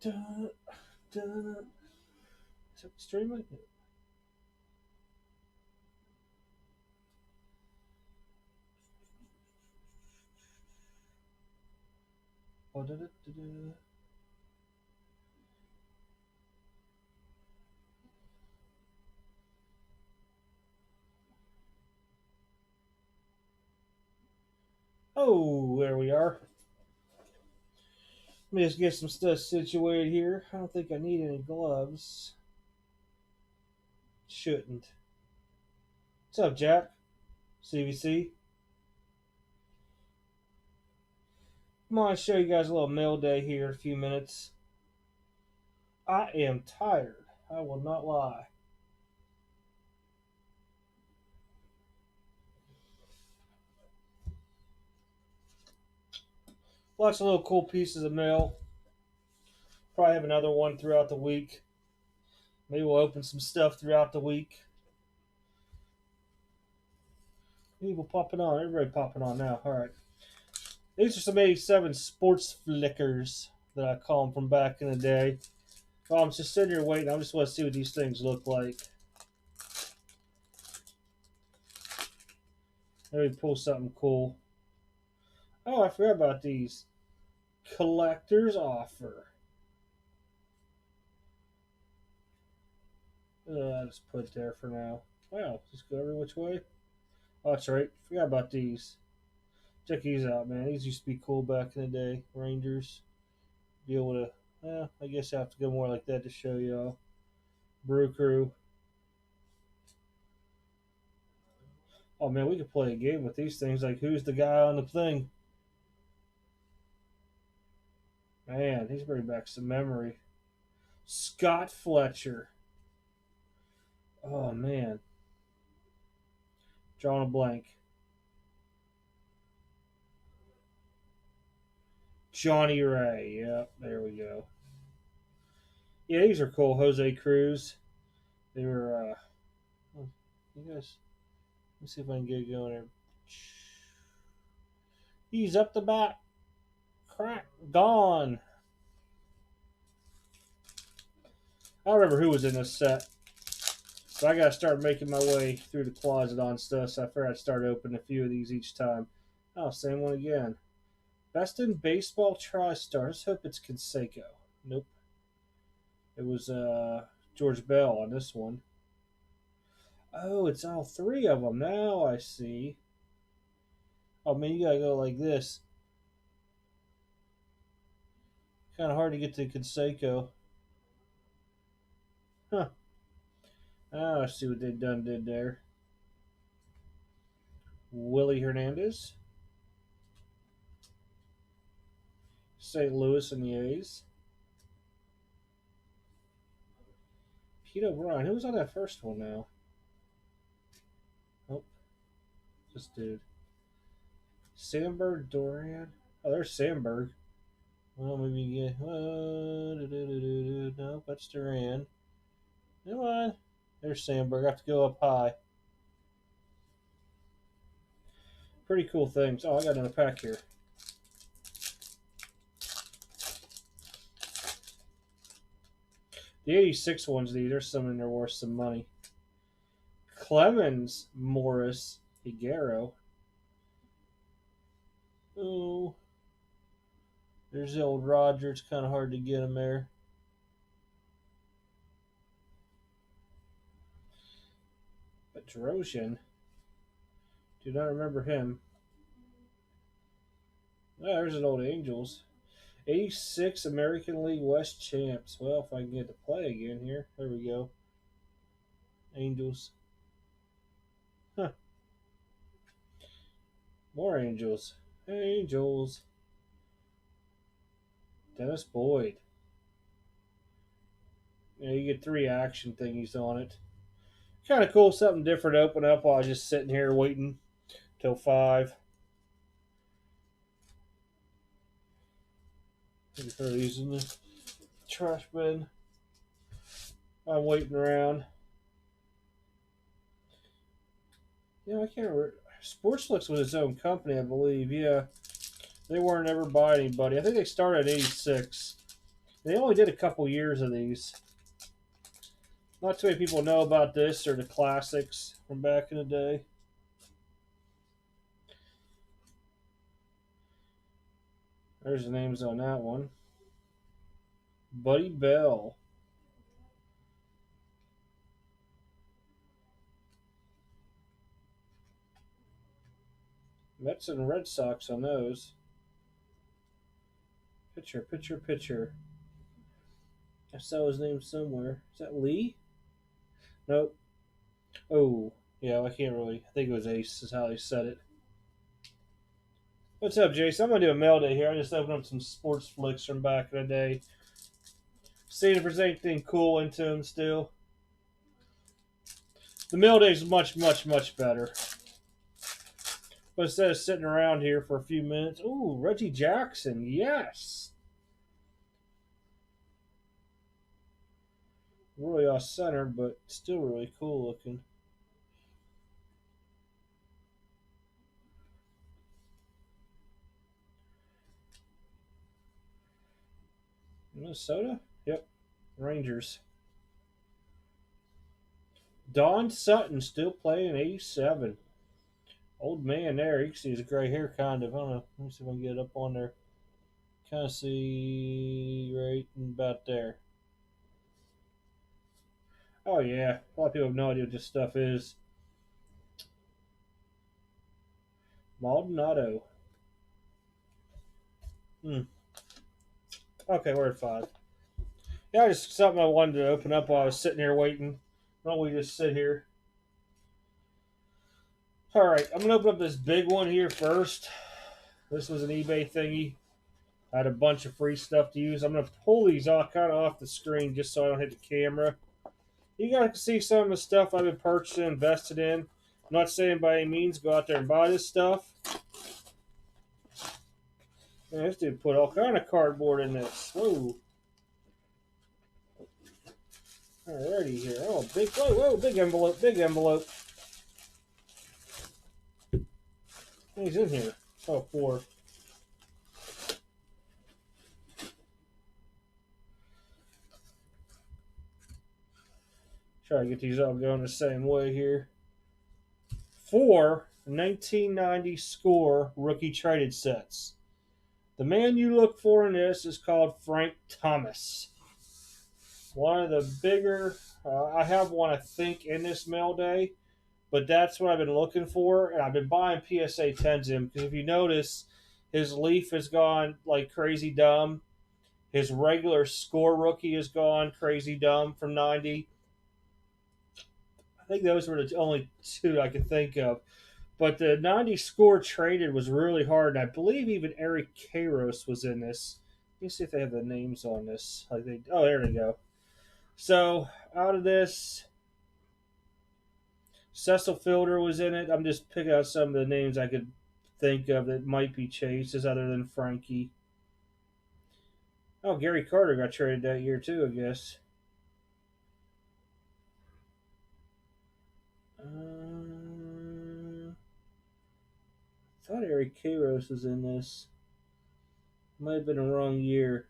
Dun, dun. Is it streaming? Oh, da, da, da, da. Oh, there we are. Let me just get some stuff situated here. I don't think I need any gloves. Shouldn't. What's up, Jack? CVC. I'm going to show you guys a little mail day here in a few minutes. I am tired. I will not lie. Lots of little cool pieces of mail. Probably have another one throughout the week. Maybe we'll open some stuff throughout the week. People popping on. Everybody popping on now. All right. These are some 87 sports flickers that I call them from back in the day. Oh, I'm just sitting here waiting. I just want to see what these things look like. Let me pull something cool. Oh, I forgot about these. Collector's offer. I'll just put it there for now. Wow, just go every which way. Oh, that's right. Forgot about these. Check these out, man. These used to be cool back in the day. Rangers. Be able to, I guess I have to go more like that to show y'all. Brew Crew. Oh, man, we could play a game with these things. Like, who's the guy on the thing? Man, these bring back some memory. Scott Fletcher. Oh, man. Drawing a blank. Johnny Ray. Yep, there we go. Yeah, these are cool. Jose Cruz. They were, you guys, let me see if I can get it going there. He's up the bat. Crack. Gone. I don't remember who was in this set. But I got to start making my way through the closet on stuff, so I figured I'd start opening a few of these each time. Oh, same one again. Best in Baseball TriStar. Let's hope it's Canseco. Nope. It was George Bell on this one. Oh, it's all three of them. Now I see. Oh, man, you got to go like this. Kind of hard to get to Canseco. Huh. Oh, I see what they did there. Willie Hernandez. St. Louis and the A's. Pete O'Brien. Who was on that first one now? Nope. This dude. Sandberg, Duran. Oh, there's Sandberg. Well, maybe you get. Nope, that's Duran. Come on. There's Sandberg. I have to go up high. Pretty cool things. Oh, I got another pack here. The 86 ones, there's some in there worth some money. Clemens, Morris, Higuero. Oh. There's the old Roger. It's kind of hard to get him there. But Drosian, do not remember him. Oh, there's an old Angels. 86 American League West champs. Well, if I can get to play again here. There we go. Angels. Huh. More Angels. Angels. Dennis Boyd. Yeah, you get three action thingies on it. Kind of cool. Something different to open up while I was just sitting here waiting till 5. Throw these in the trash bin. I'm waiting around. Yeah, I can't remember. Sportslix was its own company, I believe. Yeah, they weren't ever by anybody. I think they started in '86. They only did a couple years of these. Not too many people know about this or the classics from back in the day. There's the names on that one. Buddy Bell. Mets and Red Sox on those. Pitcher, pitcher, pitcher. I saw his name somewhere. Is that Lee? Nope. Oh, yeah, I can't really. I think it was Ace, is how he said it. What's up, Jason? I'm going to do a mail day here. I just opened up some sports flicks from back in the day. Seeing if there's anything cool into them still. The mail day is much, much, much better. But instead of sitting around here for a few minutes, ooh, Reggie Jackson, yes. Really off center, but still really cool looking. Minnesota? Yep. Rangers. Don Sutton still playing 87. Old man there. You can see his gray hair kind of. I don't know. Let me see if I can get it up on there. Kind of see right about there. Oh, yeah. A lot of people have no idea what this stuff is. Maldonado. Okay, we're at 5. Yeah, just something I wanted to open up while I was sitting here waiting. Why don't we just sit here? All right, I'm going to open up this big one here first. This was an eBay thingy. I had a bunch of free stuff to use. I'm going to pull these off kind of off the screen just so I don't hit the camera. You guys can see some of the stuff I've been purchasing, invested in. I'm not saying by any means go out there and buy this stuff. Man, this dude put all kind of cardboard in this. Whoa. Alrighty here. Oh, big, whoa, big envelope, big envelope. He's in here. Oh, 4. Try to get these all going the same way here. 4 1990 score rookie traded sets. The man you look for in this is called Frank Thomas. One of the bigger, I have one I think in this mail day, but that's what I've been looking for, and I've been buying PSA 10s in because if you notice, his leaf has gone like crazy dumb. His regular score rookie has gone crazy dumb from 90. I think those were the only 2 I could think of. But the 90 score traded was really hard, and I believe even Eric Kairos was in this. Let me see if they have the names on this. Oh, there they go. So, out of this, Cecil Fielder was in it. I'm just picking out some of the names I could think of that might be chases other than Frankie. Oh, Gary Carter got traded that year too, I guess. I thought Eric Kairos was in this. Might have been a wrong year.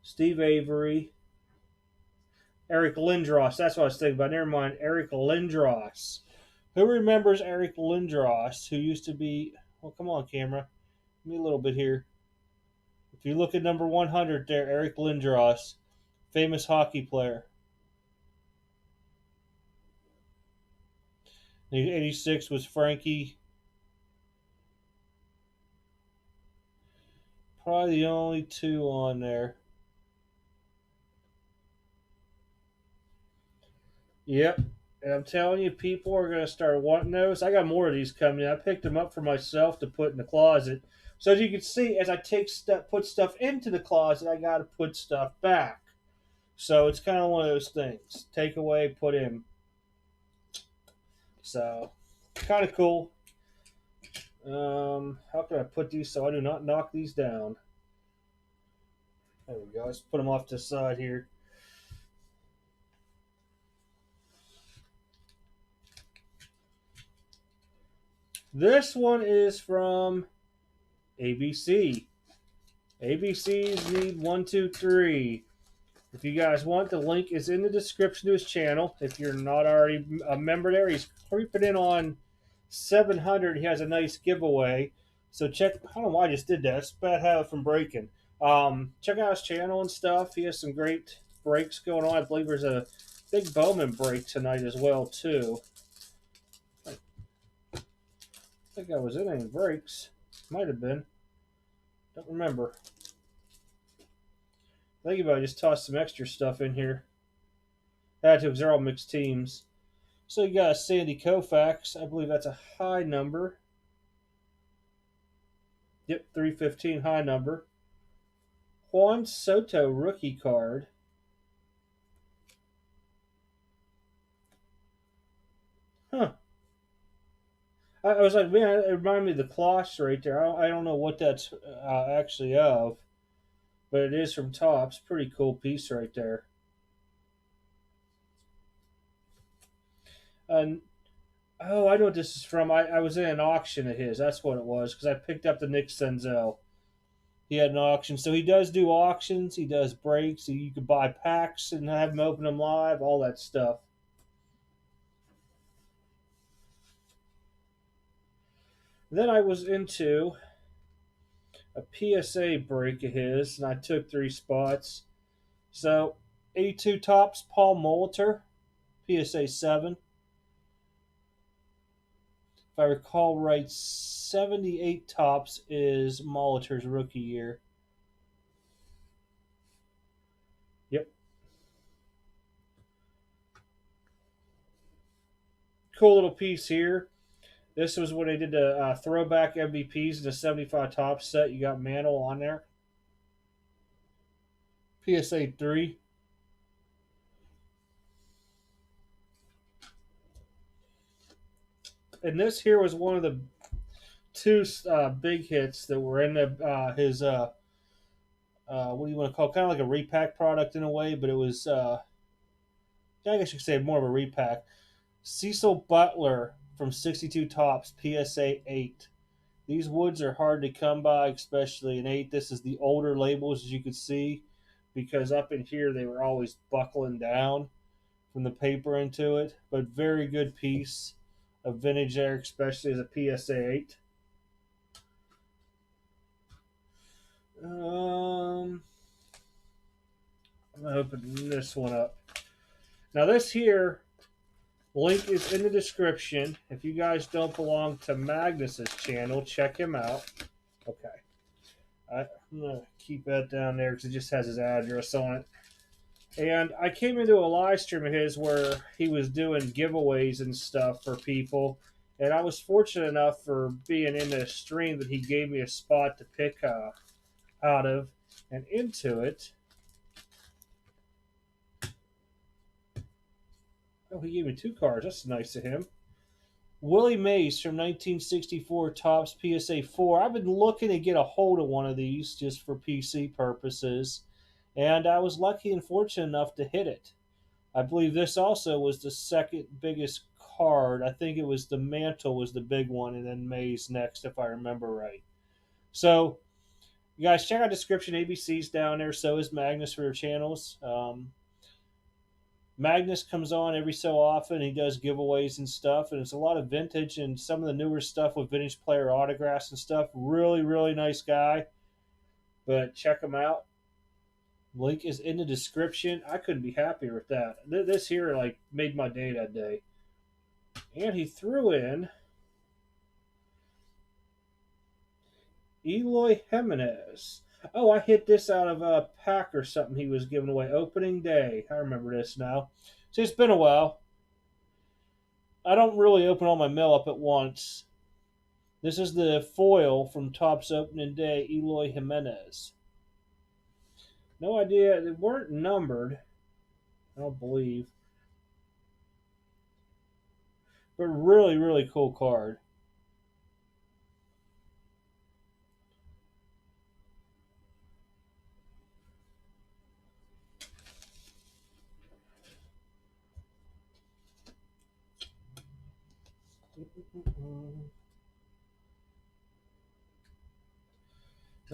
Steve Avery. Eric Lindros. That's what I was thinking about. Never mind. Eric Lindros. Who remembers Eric Lindros, who used to be... Well, come on, camera. Give me a little bit here. If you look at number 100 there, Eric Lindros, famous hockey player. 86 was Frankie. Probably the only 2 on there. Yep. And I'm telling you, people are going to start wanting those. I got more of these coming in. I picked them up for myself to put in the closet. So as you can see, as I put stuff into the closet, I got to put stuff back. So it's kind of one of those things. Take away, put in. So, kind of cool. How can I put these so I do not knock these down? There we go. Let's put them off to the side here. This one is from ABC. ABCs need 1, 2, 3. If you guys want, the link is in the description to his channel. If you're not already a member there, he's creeping in on 700. He has a nice giveaway. So check. I don't know why I just did that. It's a bad habit from breaking. Check out his channel and stuff. He has some great breaks going on. I believe there's a big Bowman break tonight as well too. I think I was in any breaks. Might have been. Don't remember. Think about it. Just toss some extra stuff in here. I had to because they're all mixed teams. So you got Sandy Koufax. I believe that's a high number. Yep, 315 high number. Juan Soto rookie card. Huh. I was like, man, it reminded me of the cloche right there. I don't know what that's actually of, but it is from Topps. Pretty cool piece right there. And oh, I know what this is from. I was in an auction of his. That's what it was because I picked up the Nick Senzel. He had an auction, so he does do auctions. He does breaks. You could buy packs and have him open them live. All that stuff. Then I was into a PSA break of his, and I took 3 spots. So, 82 Topps, Paul Molitor, PSA 7. If I recall right, 78 Topps is Molitor's rookie year. Yep. Cool little piece here. This was when they did the throwback MVPs in the 75 Topps set. You got Mantle on there. PSA 3. And this here was one of the 2 big hits that were in his what do you want to call it? Kind of like a repack product in a way, but it was I guess you could say more of a repack. Cecil Butler from 62 Topps, PSA 8. These woods are hard to come by, especially in 8. This is the older labels, as you can see, because up in here they were always buckling down from the paper into it. But very good piece of vintage there, especially as a PSA 8. I'm going to open this one up. Now this here, link is in the description. If you guys don't belong to Magnus's channel, check him out. Okay. I'm going to keep that down there because it just has his address on it. And I came into a live stream of his where he was doing giveaways and stuff for people. And I was fortunate enough for being in the stream that he gave me a spot to pick out of and into it. Oh, he gave me 2 cards. That's nice of him. Willie Mays from 1964 Topps PSA 4. I've been looking to get a hold of one of these just for PC purposes, and I was lucky and fortunate enough to hit it. I believe this also was the second biggest card. I think it was the Mantle was the big one, and then Mays next, if I remember right. So, you guys check out the description. ABC's down there. So is Magnus for your channels. Magnus comes on every so often. He does giveaways and stuff, and it's a lot of vintage and some of the newer stuff with vintage player autographs and stuff. Really, really nice guy. But check him out. Link is in the description. I couldn't be happier with that. This here like made my day that day. And he threw in Eloy Jimenez. Oh, I hit this out of a pack or something he was giving away. Opening day. I remember this now. See, it's been a while. I don't really open all my mail up at once. This is the foil from Topps opening day, Eloy Jimenez. No idea. They weren't numbered. I don't believe. But really, really cool card.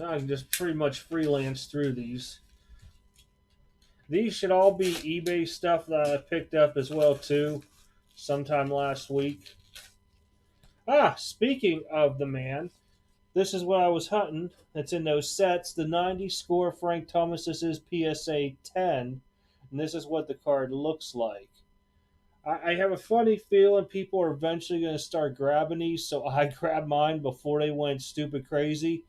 I can just pretty much freelance through these. These should all be eBay stuff that I picked up as well too, sometime last week. Speaking of the man, this is what I was hunting. It's in those sets. The 90 score Frank Thomas. This is PSA 10, and this is what the card looks like. I have a funny feeling people are eventually going to start grabbing these, so I grabbed mine before they went stupid crazy.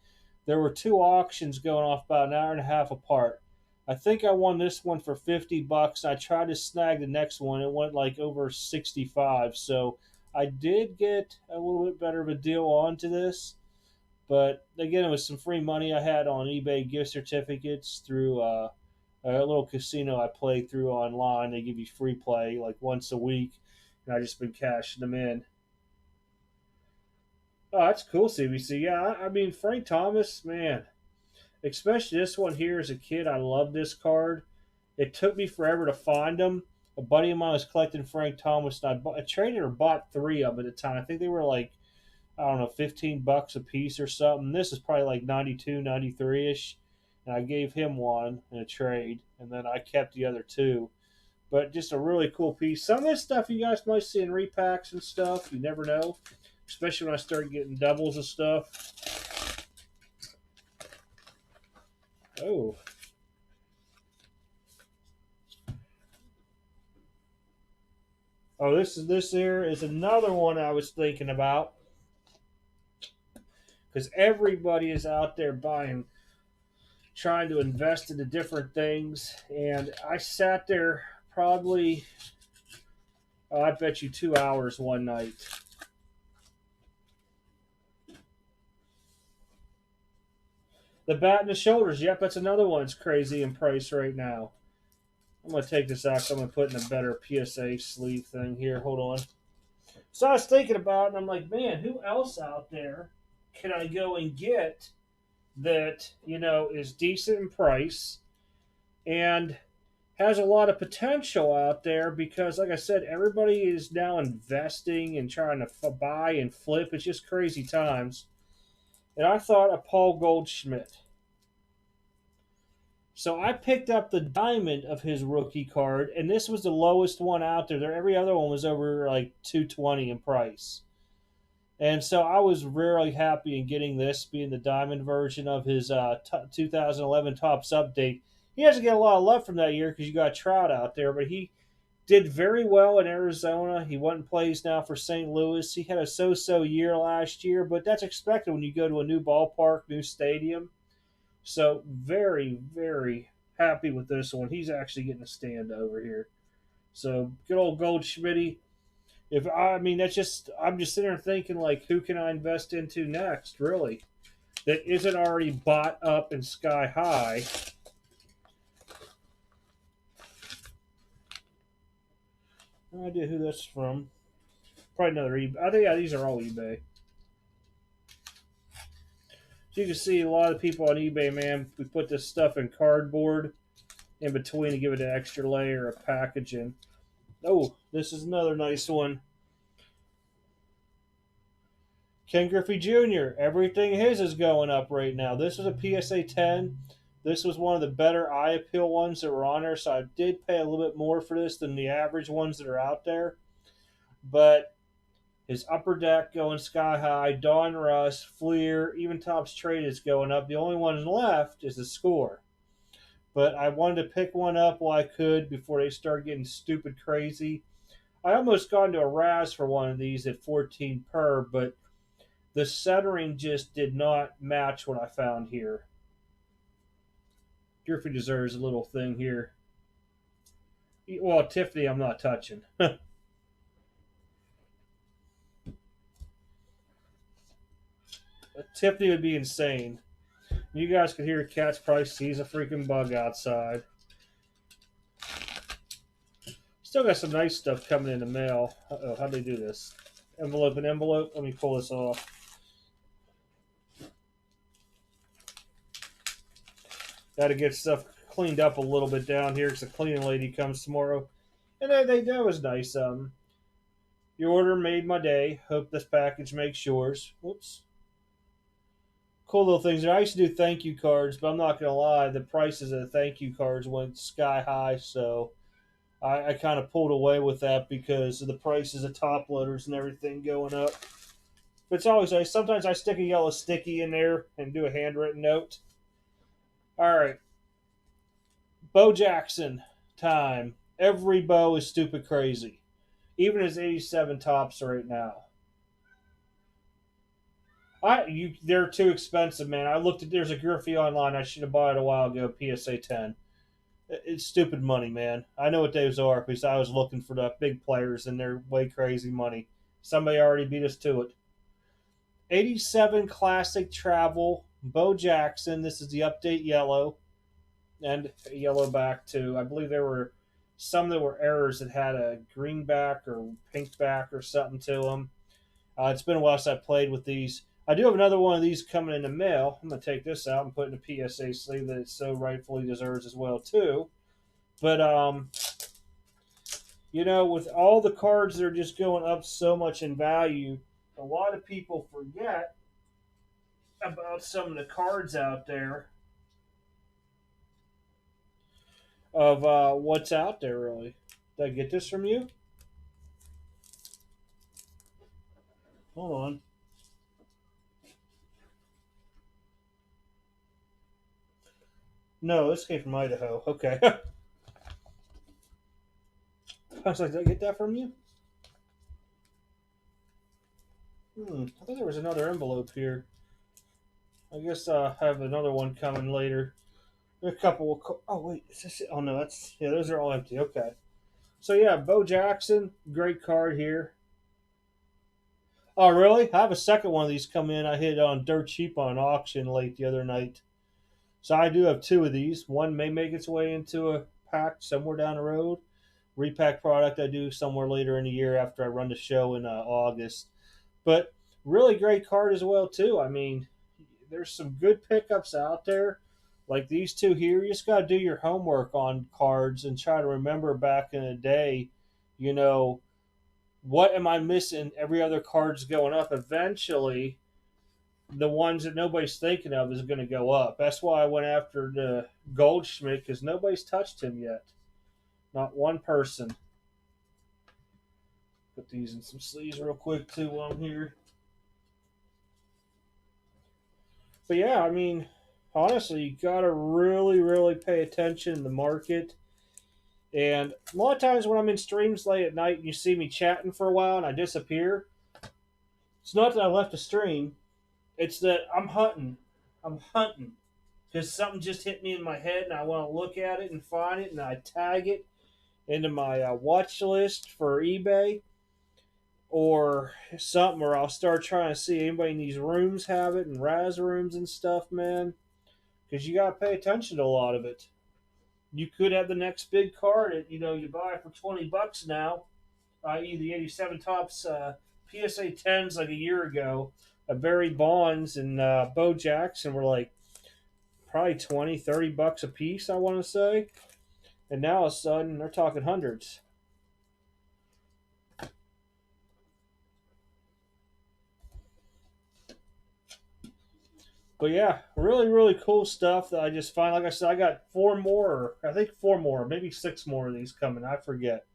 There were two auctions going off about an hour and a half apart. I think I won this one for $50. I tried to snag the next one. It went like over 65, so I did get a little bit better of a deal onto this. But again, it was some free money I had on eBay gift certificates through a little casino I play through online. They give you free play like once a week, and I just been cashing them in. Oh, that's cool, CBC. Yeah, I mean Frank Thomas, man, especially this one here as a kid. I love this card. It took me forever to find them. A buddy of mine was collecting Frank Thomas, and I traded or bought three of them at a time. I think they were like, I don't know, $15 a piece or something. This is probably like 92, 93 ish. And I gave him one in a trade, and then I kept the other two. But just a really cool piece. Some of this stuff you guys might see in repacks and stuff. You never know, especially when I start getting doubles and stuff. Oh. Oh, this here is another one I was thinking about. Because everybody is out there buying, trying to invest into different things. And I sat there probably, I bet you 2 hours one night. The bat and the shoulders. Yep, that's another one that's crazy in price right now. I'm going to take this out. So I'm going to put in a better PSA sleeve thing here. Hold on. So I was thinking about it, and I'm like, man, who else out there can I go and get that, is decent in price and has a lot of potential out there? Because, like I said, everybody is now investing and trying to buy and flip. It's just crazy times. And I thought of Paul Goldschmidt. So I picked up the diamond of his rookie card, and this was the lowest one out there. Every other one was over like $220 in price. And so I was really happy in getting this, being the diamond version of his 2011 Topps update. He doesn't get a lot of love from that year because you got Trout out there, but he did very well in Arizona. He went and plays now for St. Louis. He had a so-so year last year, but that's expected when you go to a new ballpark, new stadium. So very, very happy with this one. He's actually getting a stand over here. So good old Goldschmidt. That's just, I'm just sitting there thinking, like, who can I invest into next, really, that isn't already bought up and sky high. No idea who that's from. Probably another eBay. I think, yeah, these are all eBay. So you can see a lot of people on eBay, man, we put this stuff in cardboard in between to give it an extra layer of packaging. Oh, this is another nice one. Ken Griffey Jr., everything his is going up right now. This was a PSA 10. This was one of the better eye appeal ones that were on there, so I did pay a little bit more for this than the average ones that are out there. But his upper deck going sky high, Dawn Russ, Fleer, even Topps Trade is going up. The only one left is the score. But I wanted to pick one up while I could before they start getting stupid crazy. I almost got into a razz for one of these at 14 per, but the centering just did not match what I found here. Griffey deserves a little thing here. Well, Tiffany, I'm not touching. Tiffany would be insane. You guys could hear Cat's probably sees a freaking bug outside. Still got some nice stuff coming in the mail. Uh-oh, how'd they do this? Envelope and envelope. Let me pull this off. Got to get stuff cleaned up a little bit down here because the cleaning lady comes tomorrow. And that was nice. Your order made my day. Hope this package makes yours. Whoops. cool little things there. I used to do thank you cards, but I'm not gonna lie, the prices of the thank you cards went sky high, so I kind of pulled away with that because of the prices of top loaders and everything going up. But it's always nice. Sometimes I stick a yellow sticky in there and do a handwritten note. All right, Bo Jackson time. Every Bo is stupid crazy. Even his 87 tops right now. They're too expensive, man. I looked at there's a Griffey online. I should have bought it a while ago. PSA 10. It's stupid money, man. I know what those are because I was looking for the big players and they're way crazy money. Somebody already beat us to it. 87 Classic Travel Bo Jackson. This is the update yellow and yellow back too. I believe there were some that were errors that had a green back or pink back or something to them. It's been a while since I played with these. I do have another one of these coming in the mail. I'm going to take this out and put in a PSA sleeve that it so rightfully deserves as well too. But with all the cards that are just going up so much in value, a lot of people forget about some of the cards out there of what's out there. Really, did I get this from you? Hold on. No, this came from Idaho. Okay. I was like, did I get that from you? I thought there was another envelope here. I guess I have another one coming later. A couple. Oh wait, is this it? Oh no, those are all empty. Okay. So yeah, Bo Jackson, great card here. Oh really? I have a second one of these come in. I hit on dirt cheap on an auction late the other night. So I do have two of these. One may make its way into a pack somewhere down the road. Repack product I do somewhere later in the year after I run the show in August. But really great card as well too. I mean, there's some good pickups out there. Like these two here, you just got to do your homework on cards and try to remember back in the day, you know, what am I missing? Every other card's going up. Eventually, the ones that nobody's thinking of is going to go up. That's why I went after the Goldschmidt because nobody's touched him yet. Not one person. Put these in some sleeves real quick too while I'm here. But yeah, I mean, honestly, you got to really, really pay attention to the market. And a lot of times when I'm in streams late at night and you see me chatting for a while and I disappear, it's not that I left the stream. It's that I'm hunting. I'm hunting. Because something just hit me in my head and I want to look at it and find it and I tag it into my watch list for eBay or something, or I'll start trying to see anybody in these rooms have it and Raz rooms and stuff, man. Because you got to pay attention to a lot of it. You could have the next big card that you buy for $20 now, i.e. the 87 tops PSA 10s like a year ago. Barry Bonds and Bo Jackson were like probably $20-$30 a piece, I want to say. And now all of a sudden they're talking hundreds. But yeah, really, really cool stuff that I just find. Like I said, I got four more, maybe six more of these coming. I forget.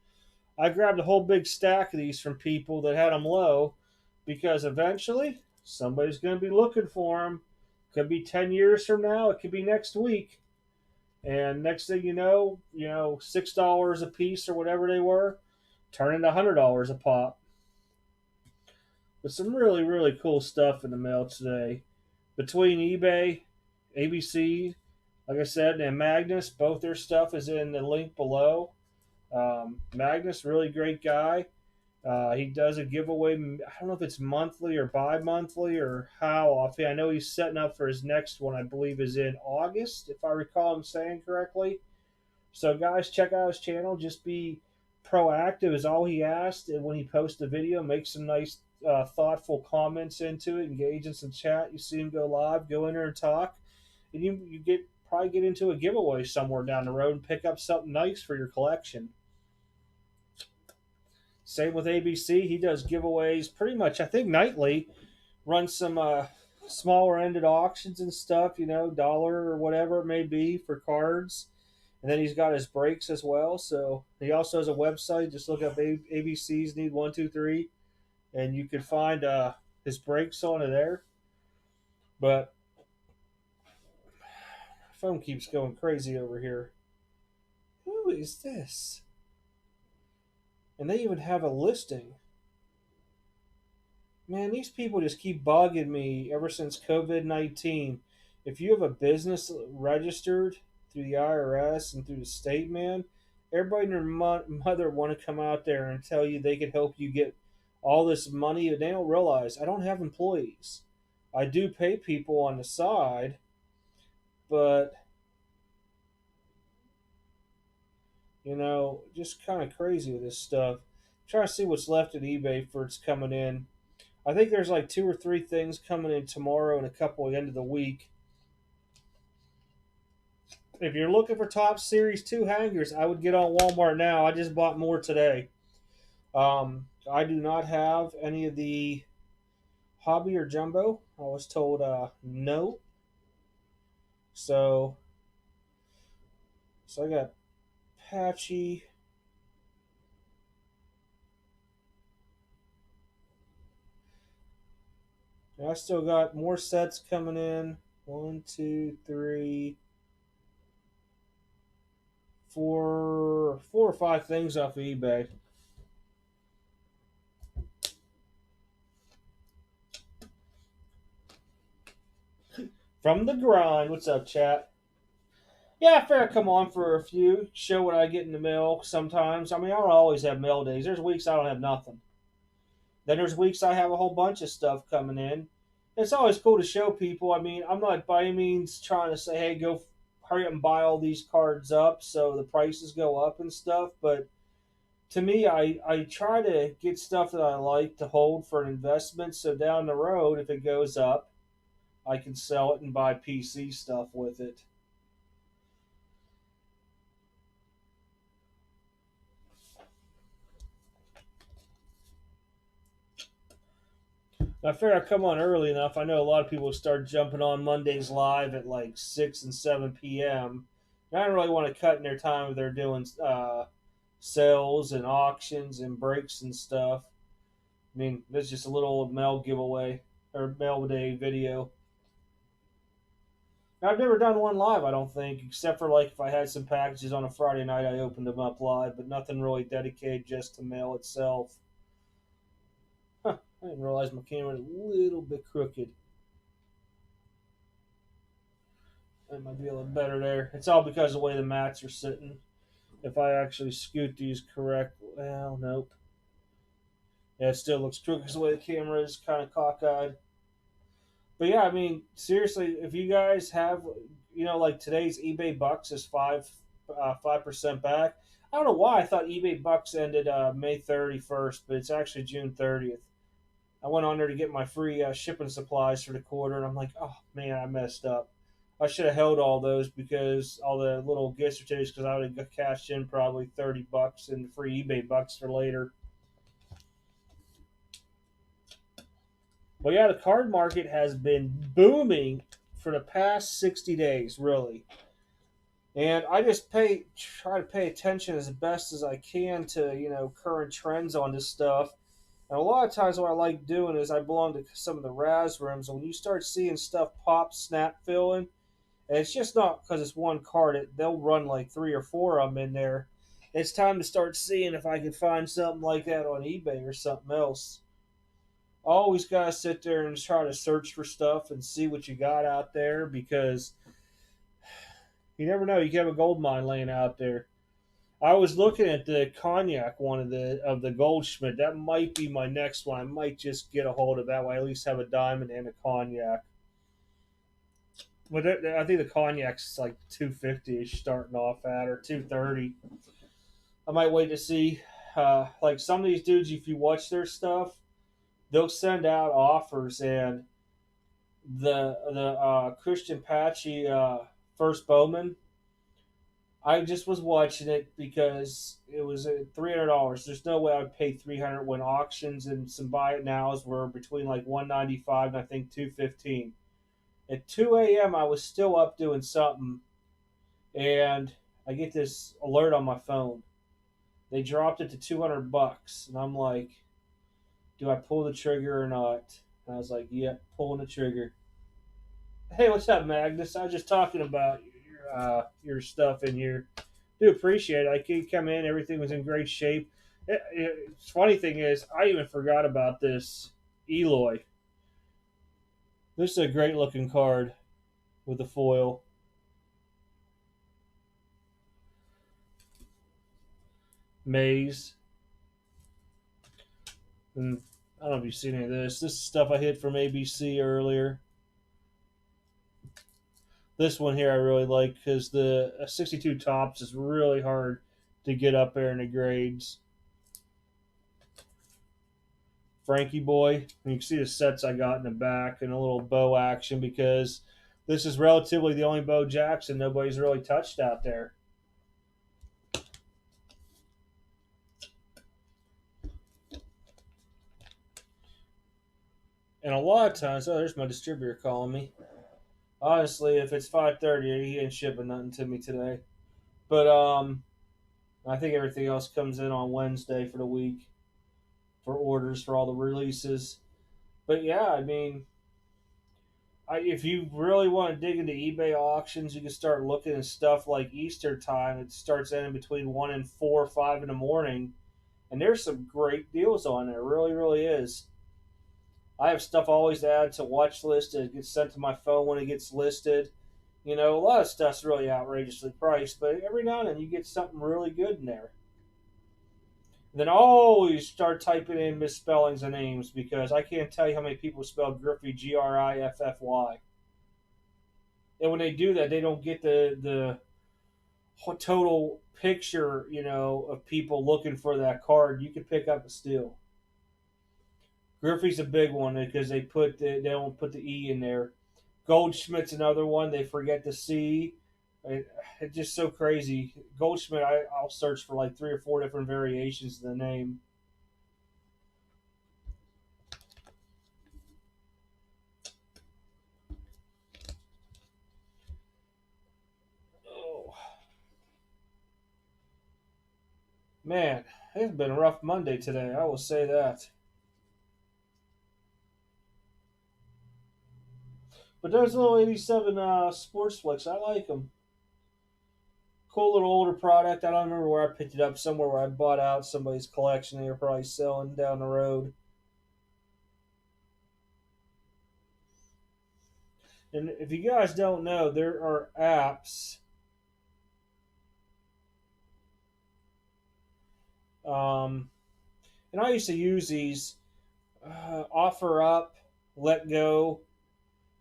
I grabbed a whole big stack of these from people that had them low because eventually somebody's going to be looking for them. Could be 10 years from now. It could be next week. And next thing $6 a piece or whatever they were, turn into $100 a pop. But some really, really cool stuff in the mail today. Between eBay, ABC, like I said, and Magnus, both their stuff is in the link below. Magnus, really great guy. He does a giveaway. I don't know if it's monthly or bi-monthly or how often. I know he's setting up for his next one. I believe is in August, if I recall him saying correctly. So, guys, check out his channel. Just be proactive is all he asked. And when he posts a video, make some nice, thoughtful comments into it. Engage in some chat. You see him go live. Go in there and talk. And you probably get into a giveaway somewhere down the road and pick up something nice for your collection. Same with ABC. He does giveaways pretty much, I think, nightly. Runs some smaller ended auctions and stuff, dollar or whatever it may be for cards. And then he's got his breaks as well. So he also has a website. Just look up ABCs Need 123, and you can find his breaks on it there. But phone keeps going crazy over here. Who is this? And they even have a listing. Man, these people just keep bugging me ever since COVID-19. If you have a business registered through the IRS and through the state, man, everybody and their mother want to come out there and tell you they can help you get all this money. They don't realize I don't have employees. I do pay people on the side, but just kind of crazy with this stuff. Trying to see what's left at eBay for it's coming in. I think there's like two or three things coming in tomorrow and a couple at the end of the week. If you're looking for top series 2 hangers, I would get on Walmart now. I just bought more today. I do not have any of the hobby or jumbo. I was told no. So I got patchy. I still got more sets coming in. 1, 2, 3, 4 or 5 things off of eBay. From the grind. What's up, chat? Yeah, I figure I come on for a few, show what I get in the mail sometimes. I mean, I don't always have mail days. There's weeks I don't have nothing. Then there's weeks I have a whole bunch of stuff coming in. It's always cool to show people. I mean, I'm not by any means trying to say, hey, go hurry up and buy all these cards up so the prices go up and stuff. But to me, I try to get stuff that I like to hold for an investment. So down the road, if it goes up, I can sell it and buy PC stuff with it. I figure I come on early enough. I know a lot of people start jumping on Mondays live at like 6 and 7 p.m. And I don't really want to cut in their time if they're doing sales and auctions and breaks and stuff. I mean, that's just a little mail giveaway or mail day video. I've never done one live, I don't think, except for like if I had some packages on a Friday night, I opened them up live, but nothing really dedicated just to mail itself. Huh, I didn't realize my camera was a little bit crooked. That might be a little better there. It's all because of the way the mats are sitting. If I actually scoot these correct, well, nope. Yeah, it still looks crooked because the way the camera is kind of cockeyed. But yeah, I mean, seriously, if you guys have, like today's eBay Bucks is 5% back. I don't know why I thought eBay Bucks ended May 31st, but it's actually June 30th. I went on there to get my free shipping supplies for the quarter, and I'm like, oh man, I messed up. I should have held all those because all the little gift certificates because I would have cashed in probably $30 in free eBay Bucks for later. But yeah, the card market has been booming for the past 60 days, really. And I just try to pay attention as best as I can to, current trends on this stuff. And a lot of times what I like doing is I belong to some of the Raz rooms, and when you start seeing stuff pop, snap filling, and it's just not because it's one card. They'll run like 3 or 4 of them in there. It's time to start seeing if I can find something like that on eBay or something else. Always got to sit there and try to search for stuff and see what you got out there because you never know. You can have a gold mine laying out there. I was looking at the cognac one of the Goldschmidt. That might be my next one. I might just get a hold of that one. I at least have a diamond and a cognac. But I think the cognac's like 250ish starting off at, or 230. I might wait to see. Like some of these dudes, if you watch their stuff, they'll send out offers, and the Christian Patchy first Bowman. I just was watching it because it was $300. There's no way I'd pay 300 when auctions and some buy it nows were between like 195 and I think 215. At 2 a.m. I was still up doing something, and I get this alert on my phone. They dropped it to $200, and I'm like, do I pull the trigger or not? And I was like, yeah, pulling the trigger. Hey, what's up, Magnus? I was just talking about your stuff in here. Do appreciate it. I could come in, everything was in great shape. Funny thing is, I even forgot about this Eloy. This is a great looking card with the foil. Maze. And I don't know if you've seen any of this. This is stuff I hit from ABC earlier. This one here I really like because the 62 tops is really hard to get up there in the grades. Frankie Boy. And you can see the sets I got in the back and a little Bo action because this is relatively the only Bo Jackson nobody's really touched out there. And a lot of times, oh, there's my distributor calling me. Honestly, if it's 5:30, he ain't shipping nothing to me today. But I think everything else comes in on Wednesday for the week for orders for all the releases. But yeah, I mean, if you really want to dig into eBay auctions, you can start looking at stuff like Easter time. It starts ending between 1 and 4 or 5 in the morning. And there's some great deals on there. Really, really is. I have stuff always to add to watch list. It gets sent to my phone when it gets listed. You know, a lot of stuff's really outrageously priced, but every now and then you get something really good in there. And then always start typing in misspellings of names because I can't tell you how many people spell Griffey Griffy. And when they do that, they don't get the total picture, you know, of people looking for that card. You can pick up a steal. Griffey's a big one because they don't put the E in there. Goldschmidt's another one they forget the C. It's just so crazy. Goldschmidt, I'll search for like 3 or 4 different variations of the name. Oh man, it's been a rough Monday today. I will say that. But those little '87 sports flicks, I like them. Cool little older product. I don't remember where I picked it up. Somewhere where I bought out somebody's collection. They were probably selling down the road. And if you guys don't know, there are apps. Um, and I used to use these offer up, let go.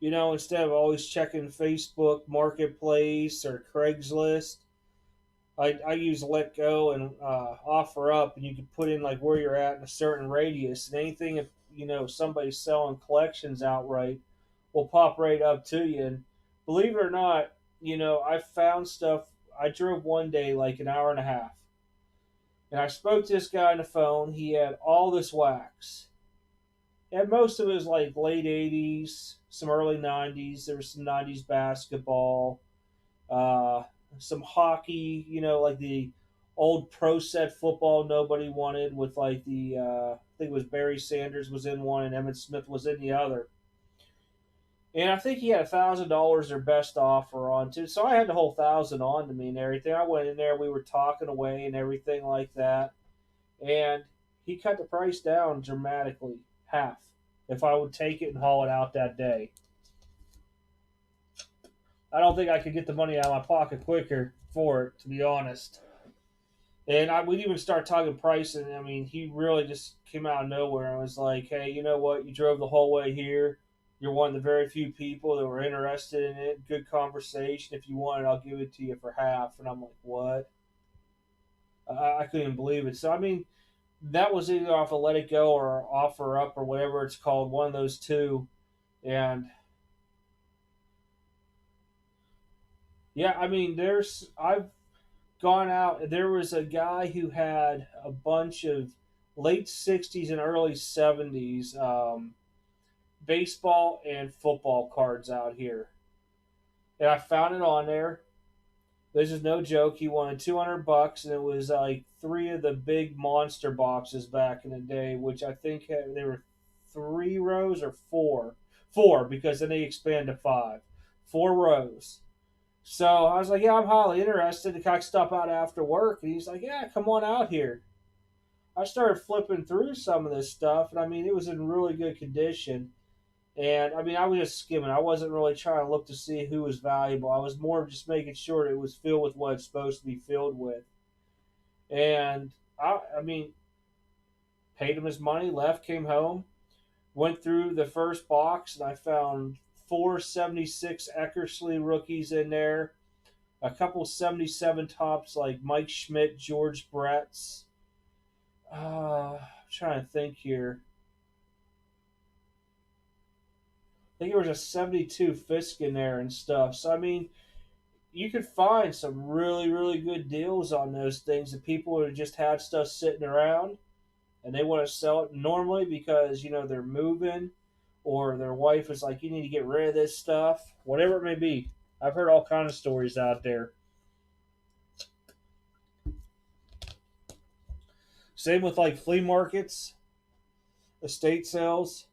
You know, instead of always checking Facebook Marketplace or Craigslist, I use let go and offer up, and you can put in like where you're at in a certain radius, and anything if you know somebody's selling collections outright will pop right up to you. And believe it or not, you know I found stuff. I drove one day like an hour and a half, and I spoke to this guy on the phone. He had all this wax. And most of it was like late '80s, some early '90s. There was some '90s basketball, uh, some hockey. You know, like the old pro set football nobody wanted with like the I think it was Barry Sanders was in one and Emmitt Smith was in the other. And I think he had $1,000 their best offer on too. So I had the whole 1,000 on to me and everything. I went in there, we were talking away and everything like that. And he cut the price down dramatically, half, if I would take it and haul it out that day. I don't think I could get the money out of my pocket quicker for it, to be honest. And we'd even start talking price, and I mean, he really just came out of nowhere and was like, "Hey, you know what? You drove the whole way here. You're one of the very few people that were interested in it. Good conversation. If you want it, I'll give it to you for half." And I'm like, "What?" I couldn't even believe it. So I mean, that was either off of Let It Go or Offer Up or whatever it's called, one of those two. And yeah, I mean, gone out. There was a guy who had a bunch of late 60s and early 70s baseball and football cards out here. And I found it on there. This is no joke. He wanted $200, and it was like three of the big monster boxes back in the day, which I think they were three rows or four. Four, because then they expand to five. Four rows. So I was like, yeah, I'm highly interested. The guy stopped out after work, and he's like, yeah, come on out here. I started flipping through some of this stuff, and I mean, it was in really good condition. And I mean, I was just skimming. I wasn't really trying to look to see who was valuable. I was more just making sure it was filled with what it's supposed to be filled with. And I mean, paid him his money, left, came home, went through the first box, and I found four 76 Eckersley rookies in there, a couple 77 tops like Mike Schmidt, George Brett's. I'm trying to think here. I think there was a 72 Fisk in there and stuff. So, I mean, you could find some really, really good deals on those things that people who just had stuff sitting around and they want to sell it normally because, they're moving or their wife is like, you need to get rid of this stuff, whatever it may be. I've heard all kinds of stories out there. Same with like flea markets, estate sales.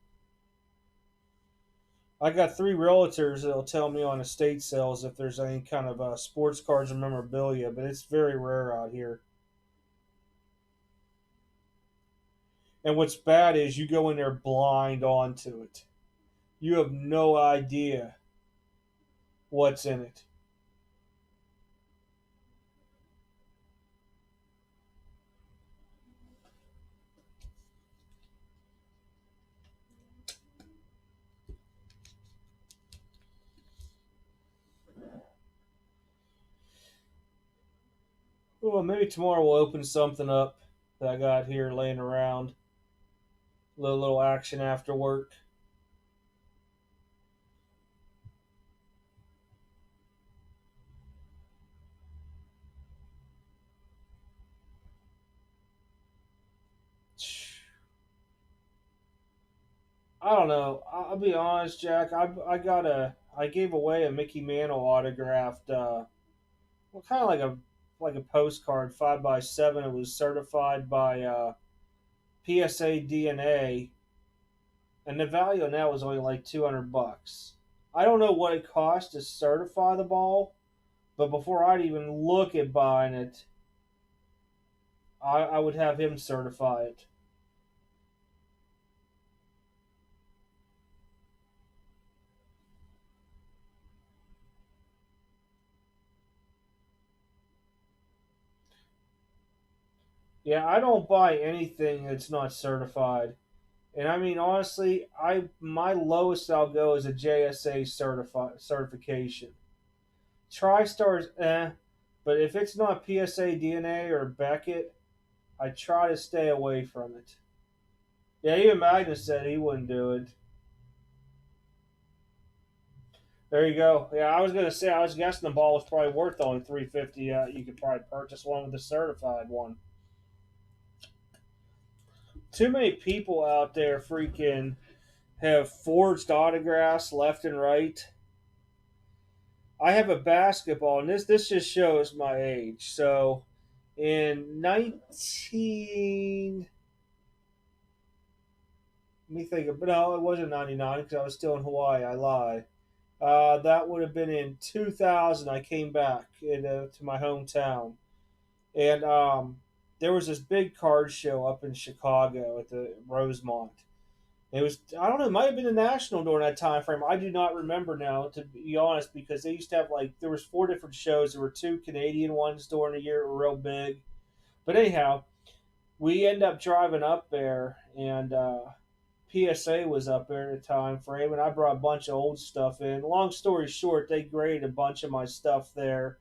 I got three realtors that'll tell me on estate sales if there's any kind of sports cards or memorabilia, but it's very rare out here. And what's bad is you go in there blind onto it. You have no idea what's in it. Well, maybe tomorrow we'll open something up that I got here laying around. Little action after work. I don't know. I'll be honest, Jack. I gave away a Mickey Mantle autographed, well, kind of like a postcard, 5x7. It was certified by PSA DNA, and the value on that was only like $200. I don't know what it cost to certify the ball, but before I'd even look at buying it, I would have him certify it. Yeah, I don't buy anything that's not certified. And I mean honestly, I my lowest I'll go is a JSA certification. TriStar's but if it's not PSA DNA or Beckett, I try to stay away from it. Yeah, even Magnus said he wouldn't do it. There you go. Yeah, I was gonna say I was guessing the ball was probably worth only 350. You could probably purchase one with a certified one. Too many people out there freaking have forged autographs left and right. I have a basketball, and this just shows my age. So, in 19, let me think. But no, it wasn't 99 because I was still in Hawaii. I lie. That would have been in 2000. I came back to my hometown, and there was this big card show up in Chicago at the Rosemont. It was, I don't know, it might have been a national during that time frame. I do not remember now, to be honest, because they used to have like there was four different shows. There were two Canadian ones during the year that were real big. But anyhow, we end up driving up there, and PSA was up there at the time frame, and I brought a bunch of old stuff in. Long story short, they graded a bunch of my stuff there,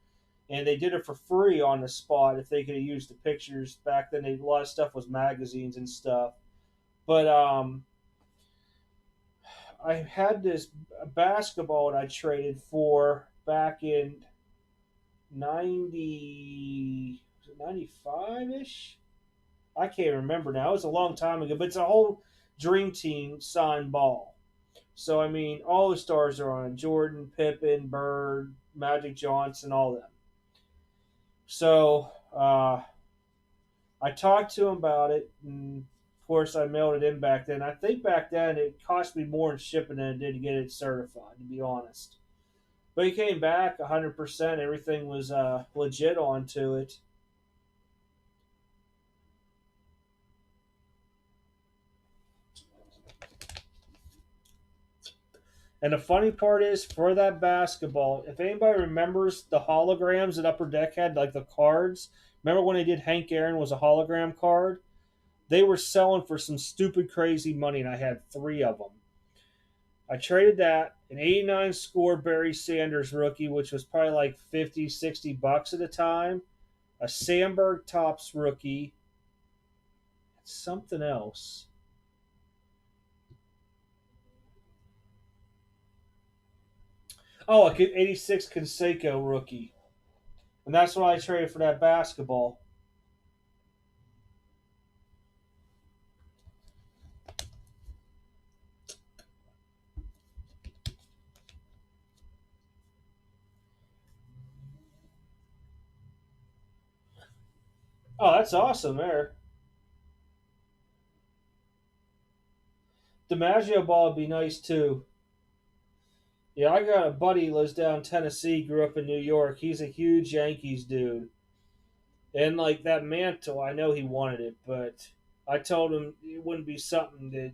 and they did it for free on the spot if they could have used the pictures back then. A lot of stuff was magazines and stuff, but I had this basketball that I traded for back in 90, 95 ish. I can't remember now. It was a long time ago, but it's a whole dream team signed ball. So I mean, all the stars are on it. Jordan, Pippen, Bird, Magic Johnson, all them. So I talked to him about it, and of course I mailed it in back then. I think back then it cost me more in shipping than it did to get it certified, to be honest. But he came back 100%. Everything was legit onto it. And the funny part is, for that basketball, if anybody remembers the holograms that Upper Deck had, like the cards, remember when they did Hank Aaron was a hologram card? They were selling for some stupid, crazy money, and I had three of them. I traded that, an 89 score Barry Sanders rookie, which was probably like 50, 60 bucks at the time, a Sandberg Tops rookie, something else. Oh, a 86 Conseco rookie. And that's what I traded for that basketball. Oh, that's awesome there. DiMaggio ball would be nice too. Yeah, I got a buddy who lives down in Tennessee, grew up in New York. He's a huge Yankees dude. And like that mantle, I know he wanted it, but I told him it wouldn't be something that,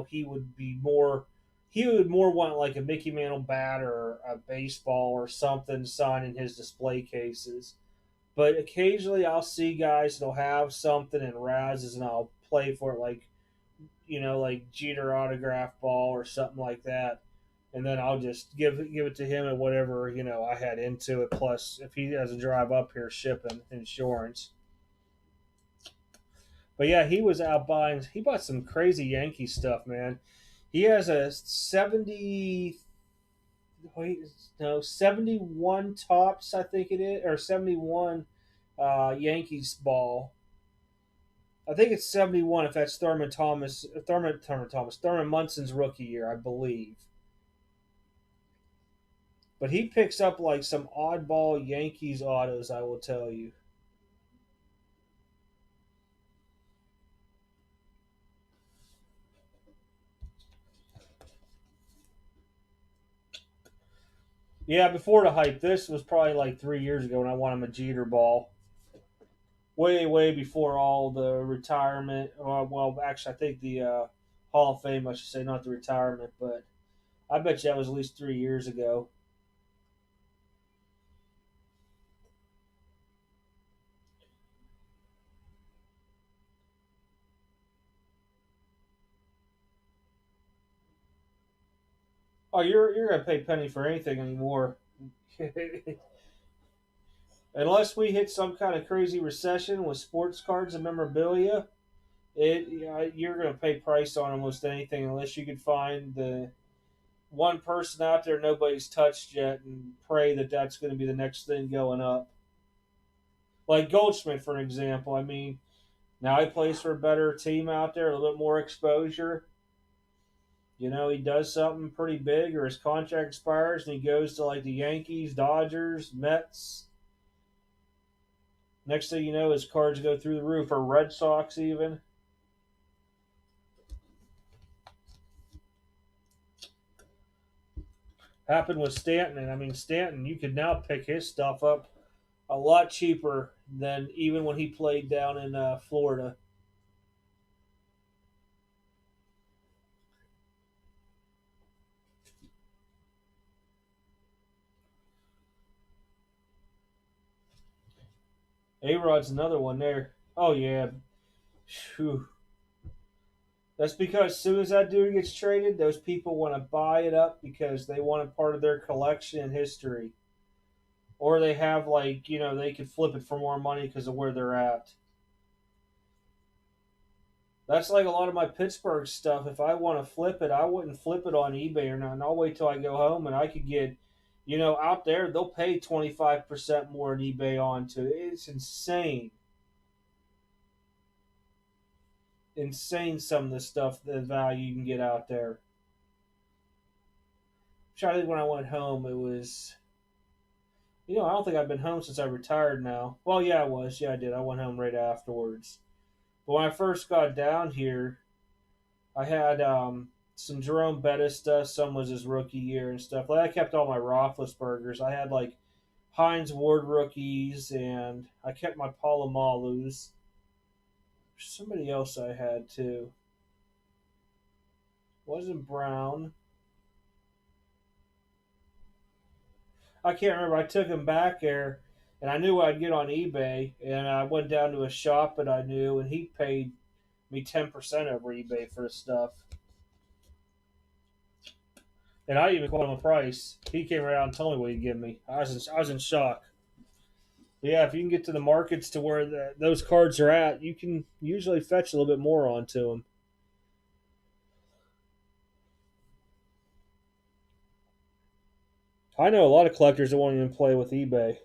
he would be more he would more want like a Mickey Mantle bat or a baseball or something signed in his display cases. But occasionally I'll see guys that'll have something in Raz's and I'll play for it like like Jeter autograph ball or something like that. And then I'll just give it to him at whatever I had into it. Plus, if he has to drive up here, shipping insurance. But yeah, he was out buying. He bought some crazy Yankee stuff, man. He has a 71 tops, I think it is, or 71 Yankees ball. I think it's 71 if that's Thurman Munson's rookie year, I believe. But he picks up like some oddball Yankees autos, I will tell you. Yeah, before the hype, this was probably like 3 years ago when I won him a Jeter ball. Way, way before all the retirement. Well, actually, I think the Hall of Fame, I should say, not the retirement, but I bet you that was at least 3 years ago. Oh, you're gonna pay penny for anything anymore, unless we hit some kind of crazy recession with sports cards and memorabilia. You're gonna pay price on almost anything unless you could find the one person out there nobody's touched yet and pray that that's going to be the next thing going up. Like Goldschmidt, for an example. I mean, now he plays for a better team out there, a little bit more exposure. He does something pretty big, or his contract expires, and he goes to like the Yankees, Dodgers, Mets. Next thing you know, his cards go through the roof, or Red Sox even. Happened with Stanton, and I mean Stanton, you could now pick his stuff up a lot cheaper than even when he played down in Florida. A Rod's another one there. Oh yeah. Whew. That's because as soon as that dude gets traded, those people want to buy it up because they want it part of their collection and history. Or they have like, they could flip it for more money because of where they're at. That's like a lot of my Pittsburgh stuff. If I want to flip it, I wouldn't flip it on eBay or not. I'll wait till I go home and I could get, Out there they'll pay 25% more on eBay onto it. It's insane. Insane some of the stuff, the value you can get out there. I'm trying to think when I went home, it was I don't think I've been home since I retired now. Well, yeah, I was. Yeah, I did. I went home right afterwards. But when I first got down here, I had some Jerome Bettis stuff. Some was his rookie year and stuff. Like I kept all my Roethlisbergers. I had like Heinz Ward rookies, and I kept my Palomalus. Somebody else I had too. Wasn't Brown. I can't remember. I took him back there, and I knew I'd get on eBay, and I went down to a shop that I knew, and he paid me 10% over eBay for the stuff. And I even called him a price. He came around and told me what he'd give me. I was in shock. But yeah, if you can get to the markets to where those cards are at, you can usually fetch a little bit more onto them. I know a lot of collectors that won't even play with eBay.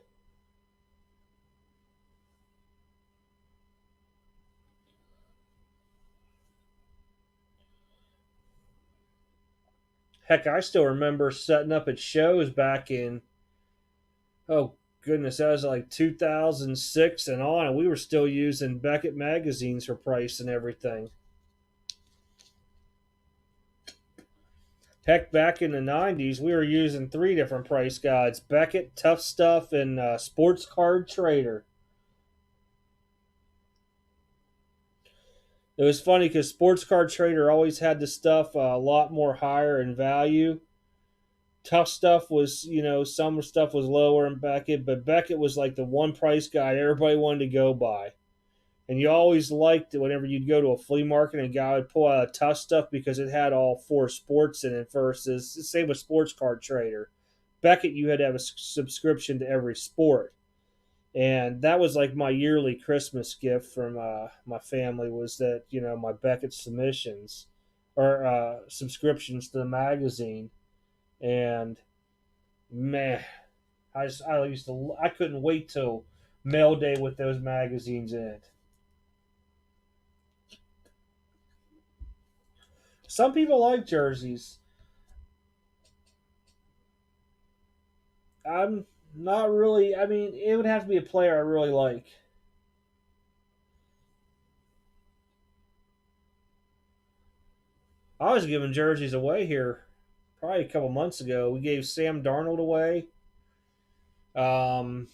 Heck, I still remember setting up at shows back in, oh goodness, that was like 2006 and on, and we were still using Beckett magazines for price and everything. Heck, back in the 90s, we were using three different price guides: Beckett, Tough Stuff, and Sports Card Trader. It was funny because Sports Card Trader always had the stuff a lot more higher in value. Tough Stuff was, some stuff was lower in Beckett, but Beckett was like the one price guide everybody wanted to go by. And you always liked it whenever you'd go to a flea market and a guy would pull out a Tough Stuff because it had all four sports in it versus, same with Sports Card Trader. Beckett, you had to have a subscription to every sport. And that was like my yearly Christmas gift from my family was that, my Beckett submissions or subscriptions to the magazine. And man, I couldn't wait till mail day with those magazines in it. Some people like jerseys. I'm not really. I mean, it would have to be a player I really like. I was giving jerseys away here probably a couple months ago. We gave Sam Darnold away. Um,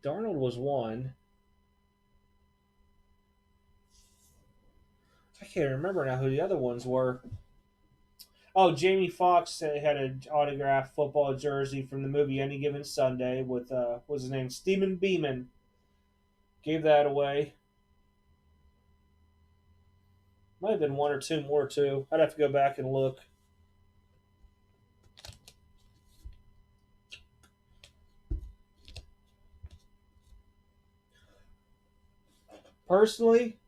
Darnold was one. I can't remember now who the other ones were. Oh, Jamie Foxx had an autographed football jersey from the movie Any Given Sunday with what was his name, Stephen Beeman. Gave that away. Might have been one or two more too. I'd have to go back and look. Personally,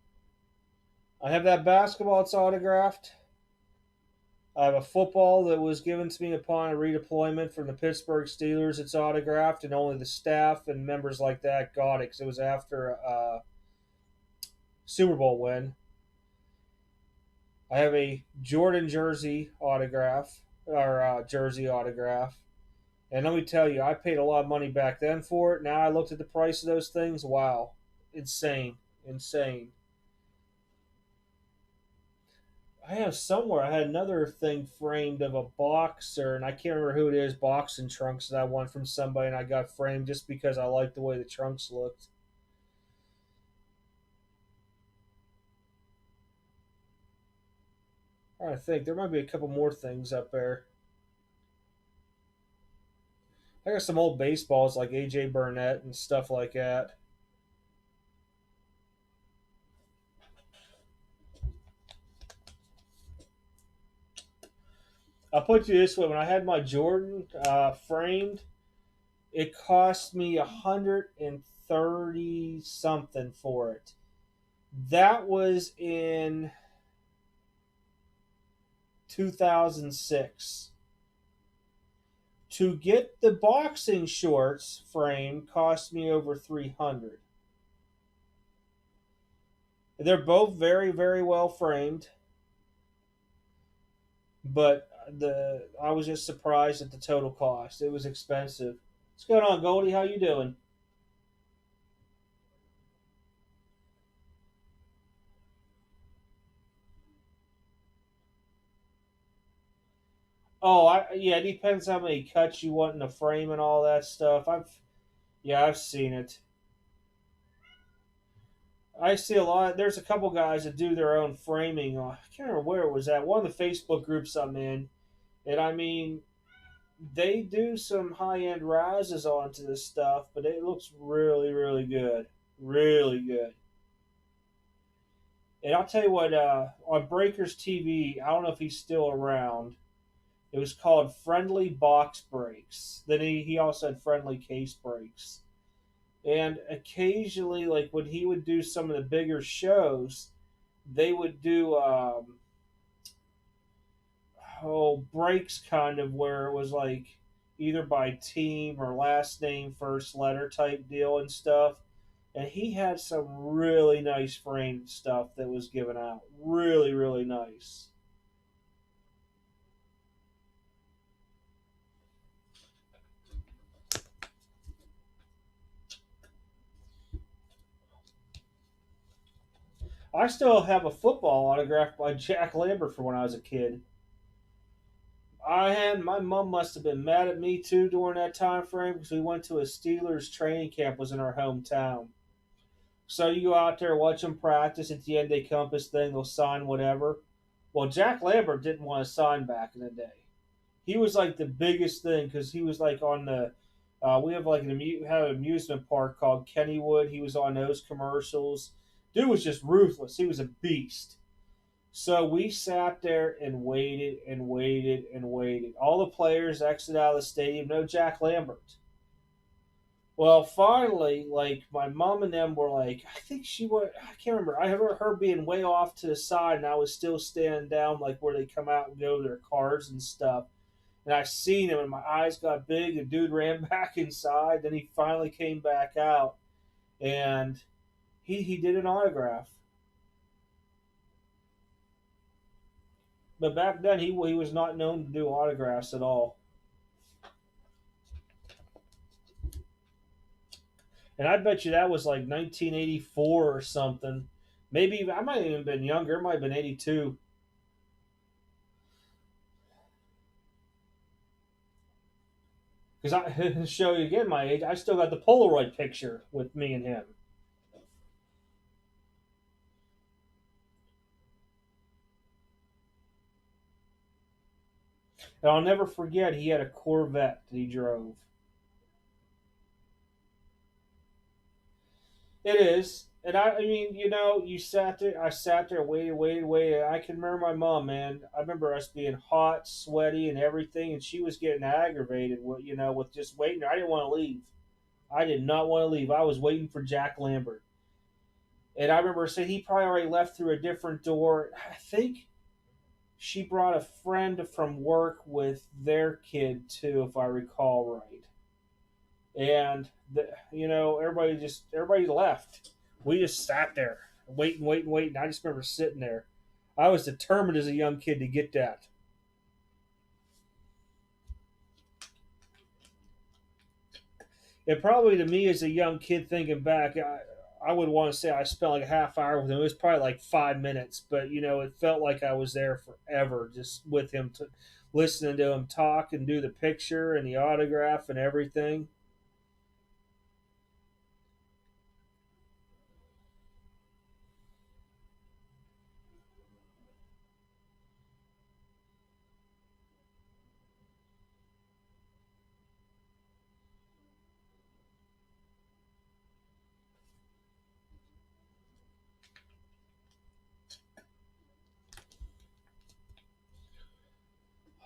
I have that basketball. It's autographed. I have a football that was given to me upon a redeployment from the Pittsburgh Steelers. It's autographed, and only the staff and members like that got it because it was after a Super Bowl win. I have a Jordan jersey autograph or jersey autograph. And let me tell you, I paid a lot of money back then for it. Now I looked at the price of those things. Wow, insane, insane. I have somewhere. I had another thing framed of a boxer, and I can't remember who it is. Boxing trunks that I won from somebody, and I got framed just because I liked the way the trunks looked. I think there might be a couple more things up there. I got some old baseballs like AJ Burnett and stuff like that. I'll put you this way: when I had my Jordan framed, it cost me 130 something for it. That was in 2006. To get the boxing shorts frame cost me over 300. They're both very, very well framed, but the I was just surprised at the total cost. It was expensive. What's going on, Goldie? How you doing? Yeah, it depends how many cuts you want in the frame and all that stuff. I've seen it. I see a lot. There's a couple guys that do their own framing. I can't remember where it was at. One of the Facebook groups I'm in, and I mean, they do some high end rises onto this stuff, but it looks really, really good, really good. And I'll tell you what, on Breakers TV, I don't know if he's still around. It was called Friendly Box Breaks. Then he also had Friendly Case Breaks. And occasionally, like when he would do some of the bigger shows, they would do breaks kind of where it was like either by team or last name first letter type deal and stuff. And he had some really nice framed stuff that was given out. Really, really nice. I still have a football autograph by Jack Lambert from when I was a kid. My mom must have been mad at me too during that time frame because we went to a Steelers training camp was in our hometown. So you go out there, watch them practice. At the end, they compass thing, they'll sign whatever. Well, Jack Lambert didn't want to sign back in the day. He was like the biggest thing because he was like on the. We have like had an amusement park called Kennywood. He was on those commercials. Dude was just ruthless. He was a beast. So we sat there and waited and waited and waited. All the players exited out of the stadium. No Jack Lambert. Well, finally, like my mom and them were like, I think she was. I can't remember. I remember her being way off to the side, and I was still standing down, like where they come out and go to their cars and stuff. And I seen him, and my eyes got big. The dude ran back inside. Then he finally came back out, and he did an autograph. But back then, he was not known to do autographs at all. And I bet you that was like 1984 or something. Maybe I might have even been younger. It might have been 82. Because I show you again my age. I still got the Polaroid picture with me and him. And I'll never forget he had a Corvette that he drove. It is. And I mean, you sat there. I sat there, waited, waited, waited. I can remember my mom, man. I remember us being hot, sweaty, and everything, and she was getting aggravated with, with just waiting. I didn't want to leave. I did not want to leave. I was waiting for Jack Lambert. And I remember saying he probably already left through a different door. I think she brought a friend from work with their kid too, if I recall right. And everybody left. We just sat there, waiting, waiting, waiting. I just remember sitting there. I was determined as a young kid to get that. And probably to me as a young kid thinking back, I would want to say I spent like a half hour with him. It was probably like 5 minutes, but it felt like I was there forever just with him, listening to him talk and do the picture and the autograph and everything.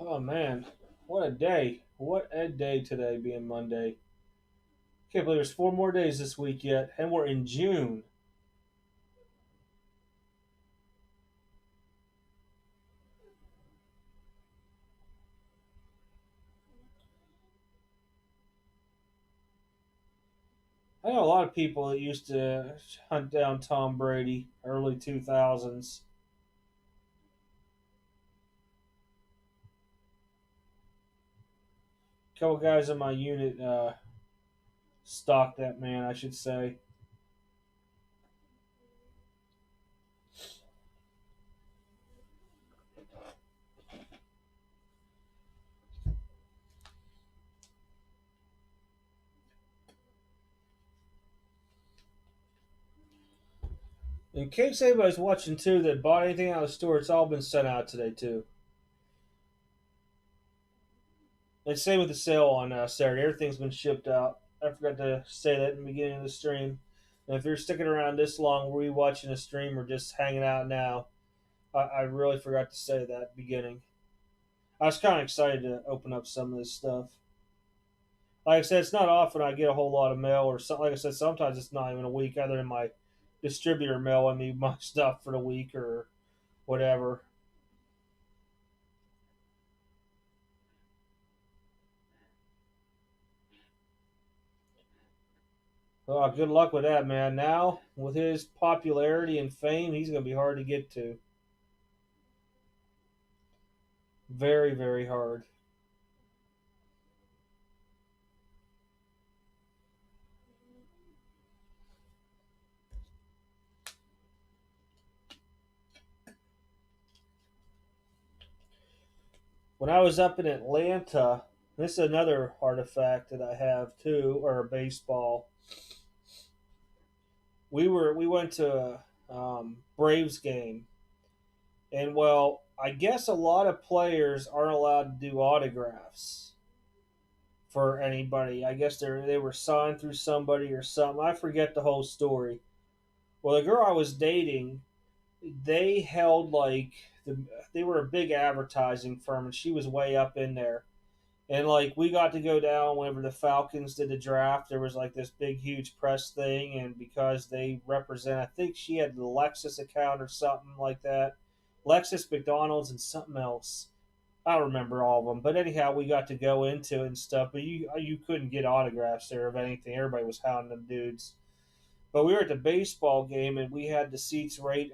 Oh man, what a day! What a day today, being Monday. Can't believe there's 4 more days this week yet, and we're in June. I know a lot of people that used to hunt down Tom Brady early 2000s. A couple guys in my unit stalked that man, I should say. In case anybody's watching too that bought anything out of the store, it's all been sent out today too. And same with the sale on Saturday. Everything's been shipped out. I forgot to say that in the beginning of the stream. And if you're sticking around this long, rewatching a stream or just hanging out now, I really forgot to say that at the beginning. I was kind of excited to open up some of this stuff. Like I said, it's not often I get a whole lot of mail, or something. Like I said, sometimes it's not even a week, other than my distributor mailing me my stuff for the week or whatever. Good luck with that, man. Now, with his popularity and fame, he's going to be hard to get to. Very, very hard. When I was up in Atlanta, this is another artifact that I have too, or a baseball. We went to a Braves game, and well, I guess a lot of players aren't allowed to do autographs for anybody. I guess they were signed through somebody or something. I forget the whole story. Well, the girl I was dating, they held like they were a big advertising firm, and she was way up in there. And like we got to go down whenever the Falcons did the draft, there was like this big, huge press thing, and because they represent, I think she had the Lexus account or something like that, Lexus, McDonald's, and something else. I don't remember all of them, but anyhow, we got to go into it and stuff. But you couldn't get autographs there of anything. Everybody was hounding them dudes. But we were at the baseball game, and we had the seats right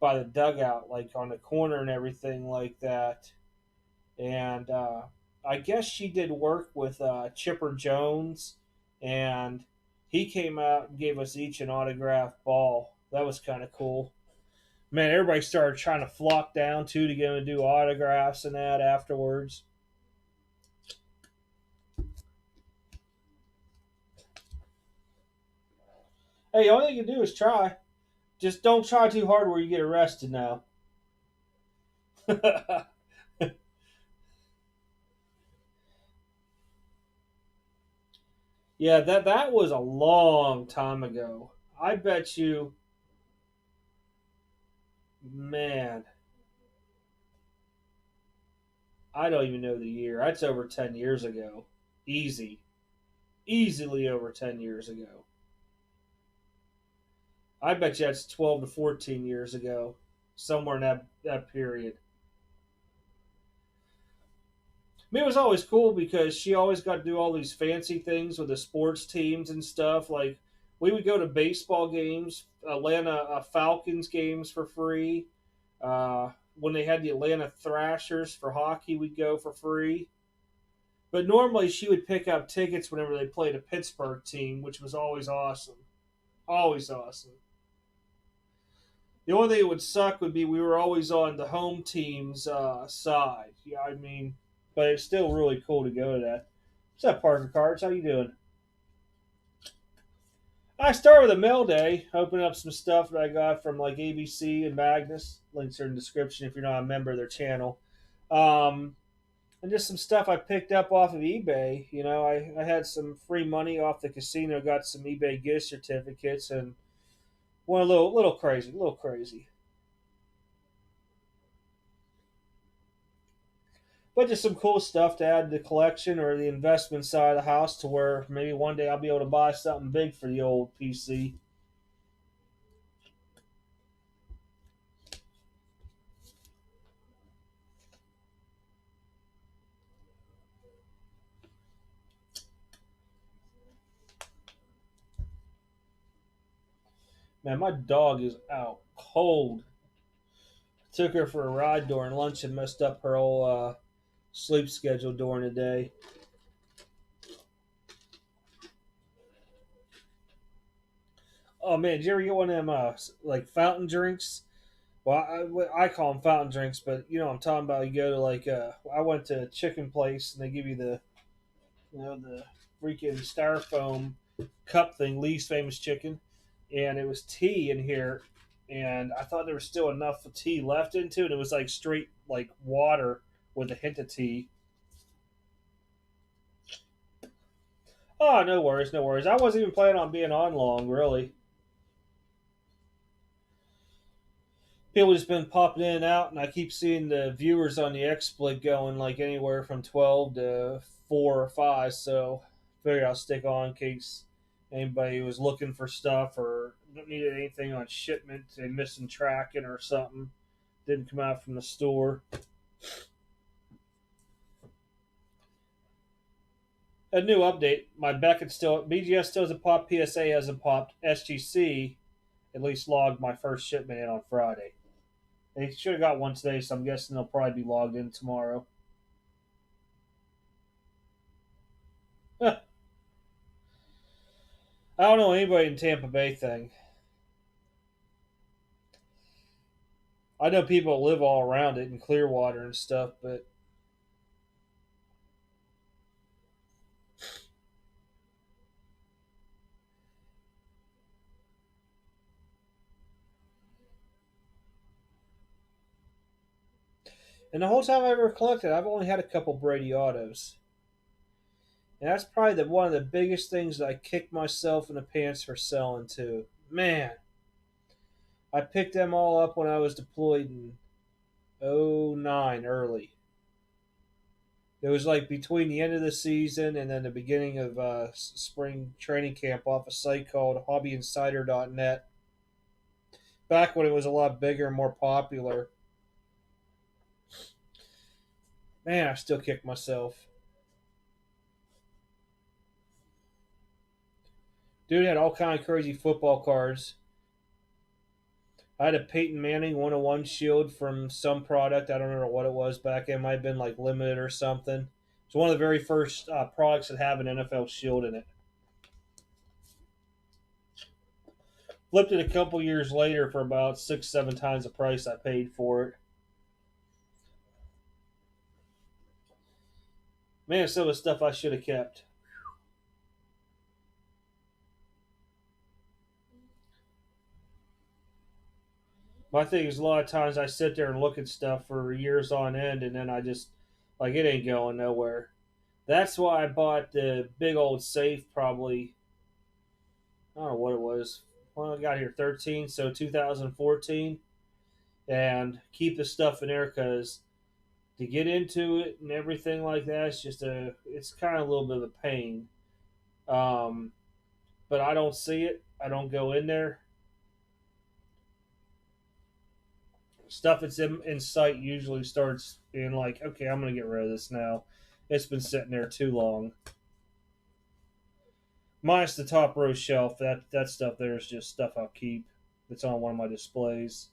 by the dugout, like on the corner and everything like that. And I guess she did work with Chipper Jones, and he came out and gave us each an autographed ball. That was kind of cool. Man, everybody started trying to flock down too to get him to do autographs and that afterwards. Hey, the only thing you can do is try. Just don't try too hard where you get arrested now. Yeah, that was a long time ago. I bet you, man, I don't even know the year. That's over 10 years ago. Easy. Easily over 10 years ago. I bet you that's 12 to 14 years ago. Somewhere in that period. I mean, it was always cool because she always got to do all these fancy things with the sports teams and stuff. Like, we would go to baseball games, Atlanta Falcons games for free. When they had the Atlanta Thrashers for hockey, we'd go for free. But normally she would pick up tickets whenever they played a Pittsburgh team, which was always awesome. Always awesome. The only thing that would suck would be we were always on the home team's side. Yeah, I mean, but it's still really cool to go to that. What's up, Parker Cards? How you doing? I started with a mail day, opening up some stuff that I got from like ABC and Magnus. Links are in the description if you're not a member of their channel. Um, and just some stuff I picked up off of eBay. You know, I had some free money off the casino, got some eBay gift certificates, and went a little crazy, a little crazy. But just some cool stuff to add to the collection or the investment side of the house to where maybe one day I'll be able to buy something big for the old PC. Man, my dog is out cold. Took her for a ride during lunch and messed up her whole sleep schedule during the day. Oh man, did you ever get one of them like fountain drinks? Well, I call them fountain drinks, but you know what I'm talking about. You go to like I went to a chicken place and they give you the freaking styrofoam cup thing, least famous chicken, and it was tea in here, and I thought there was still enough tea left into it. It was like straight like water with a hint of tea. Oh, no worries, no worries. I wasn't even planning on being on long, really. People just been popping in and out, and I keep seeing the viewers on the XSplit going like anywhere from 12 to 4 or 5. So, figure I'll stick on in case anybody was looking for stuff or needed anything on shipment, they missing tracking or something. Didn't come out from the store. A new update. My Beckett still BGS still hasn't popped. PSA hasn't popped. SGC at least logged my first shipment in on Friday. They should have got one today, so I'm guessing they'll probably be logged in tomorrow. I don't know anybody in Tampa Bay thing. I know people that live all around it in Clearwater and stuff, but and the whole time I've ever collected, I've only had a couple Brady autos. And that's probably one of the biggest things that I kicked myself in the pants for selling too. Man, I picked them all up when I was deployed in '09 early. It was like between the end of the season and then the beginning of spring training camp off a site called hobbyinsider.net. Back when it was a lot bigger and more popular. Man, I still kick myself. Dude had all kind of crazy football cards. I had a Peyton Manning 101 shield from some product. I don't remember what it was back then. It might have been like limited or something. It's one of the very first products that have an NFL shield in it. Flipped it a couple years later for about 6, 7 times the price I paid for it. Man, some of the stuff I should have kept. My thing is, a lot of times I sit there and look at stuff for years on end, and then I just like it ain't going nowhere. That's why I bought the big old safe. Probably I don't know what it was. Well, I got here 13, so 2014, and keep the stuff in there because to get into it and everything like that, it's kind of a little bit of a pain. Um, but I don't see it. I don't go in there. Stuff that's in sight usually starts being like, okay, I'm gonna get rid of this now. It's been sitting there too long. Minus the top row shelf. That stuff there is just stuff I'll keep. It's on one of my displays.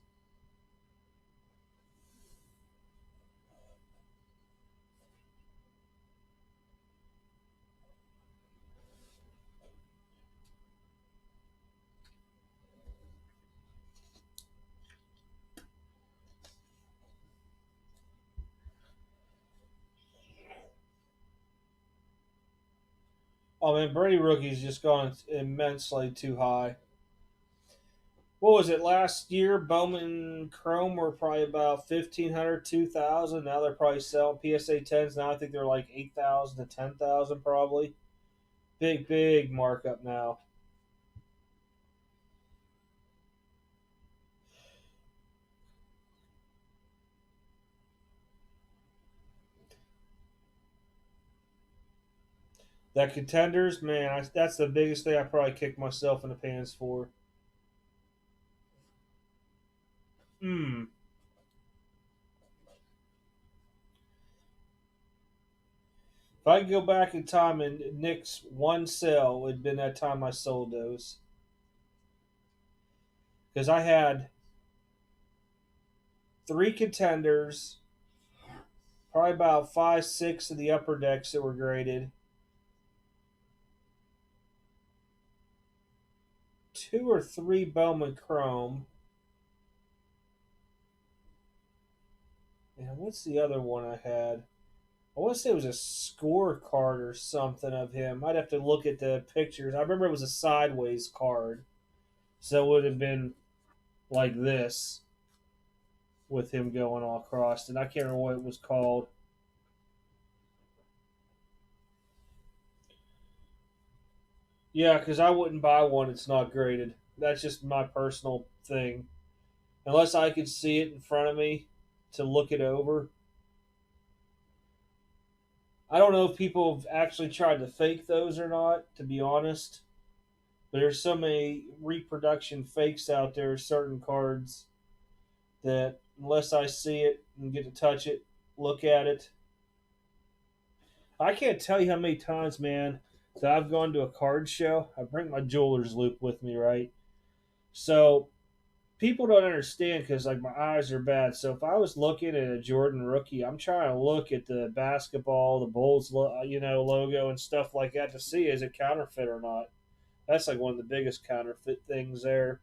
Oh man, Brady rookie's just gone immensely too high. What was it last year? Bowman Chrome were probably about 1,500, 2,000. Now they're probably selling PSA 10s. Now I think they're like 8,000 to 10,000 probably. Big markup now. That contenders, man, that's the biggest thing I probably kicked myself in the pants for. Hmm. If I could go back in time and Nick's one sale, it'd been that time I sold those. because I had three contenders, probably about five, six of the upper decks that were graded, two or three Bowman Chrome, and what's the other one I had? I want to say it was a scorecard or something of him. I'd have to look at the pictures. I remember it was a sideways card, so it would have been like this with him going all across, and I can't remember what it was called. Yeah, because I wouldn't buy one that's not graded. That's just my personal thing. Unless I could see it in front of me to look it over. I don't know if people have actually tried to fake those or not, to be honest. But there's so many reproduction fakes out there, certain cards, that unless I see it and get to touch it, look at it, I can't tell you how many times, man, that I've gone to a card show. I bring my jeweler's loop with me, right? So people don't understand because like my eyes are bad. So if I was looking at a Jordan rookie, I'm trying to look at the basketball, the Bulls, logo and stuff like that to see is it counterfeit or not. That's like one of the biggest counterfeit things there.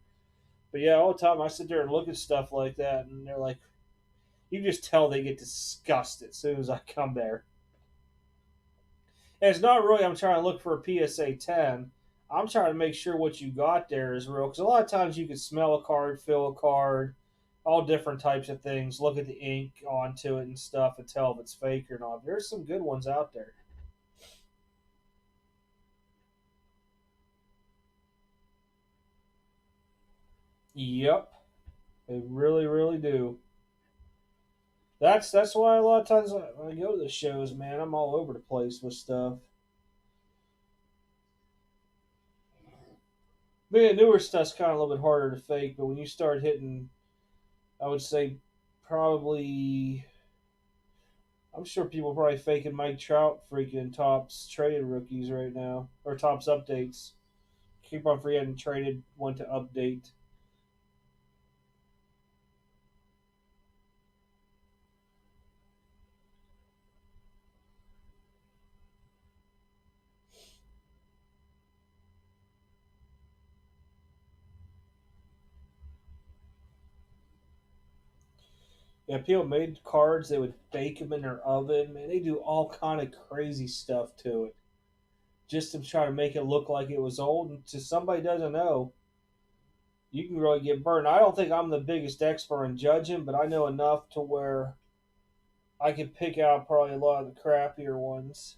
But yeah, all the time I sit there and look at stuff like that, and they're like, you just tell they get disgusted as soon as I come there. And it's not really I'm trying to look for a PSA 10. I'm trying to make sure what you got there is real. Because a lot of times you can smell a card, feel a card, all different types of things. Look at the ink onto it and stuff and tell if it's fake or not. There's some good ones out there. Yep, they really, really do. That's why a lot of times when I go to the shows, man, I'm all over the place with stuff. Man, newer stuff's kind of a little bit harder to fake, but when you start hitting, I would say probably I'm sure people are probably faking Mike Trout freaking tops traded rookies right now or tops updates. Keep on forgetting traded one to update. Yeah, people made cards. They would bake them in their oven. Man, they do all kind of crazy stuff to it just to try to make it look like it was old. And to somebody who doesn't know, you can really get burned. I don't think I'm the biggest expert in judging, but I know enough to where I can pick out probably a lot of the crappier ones.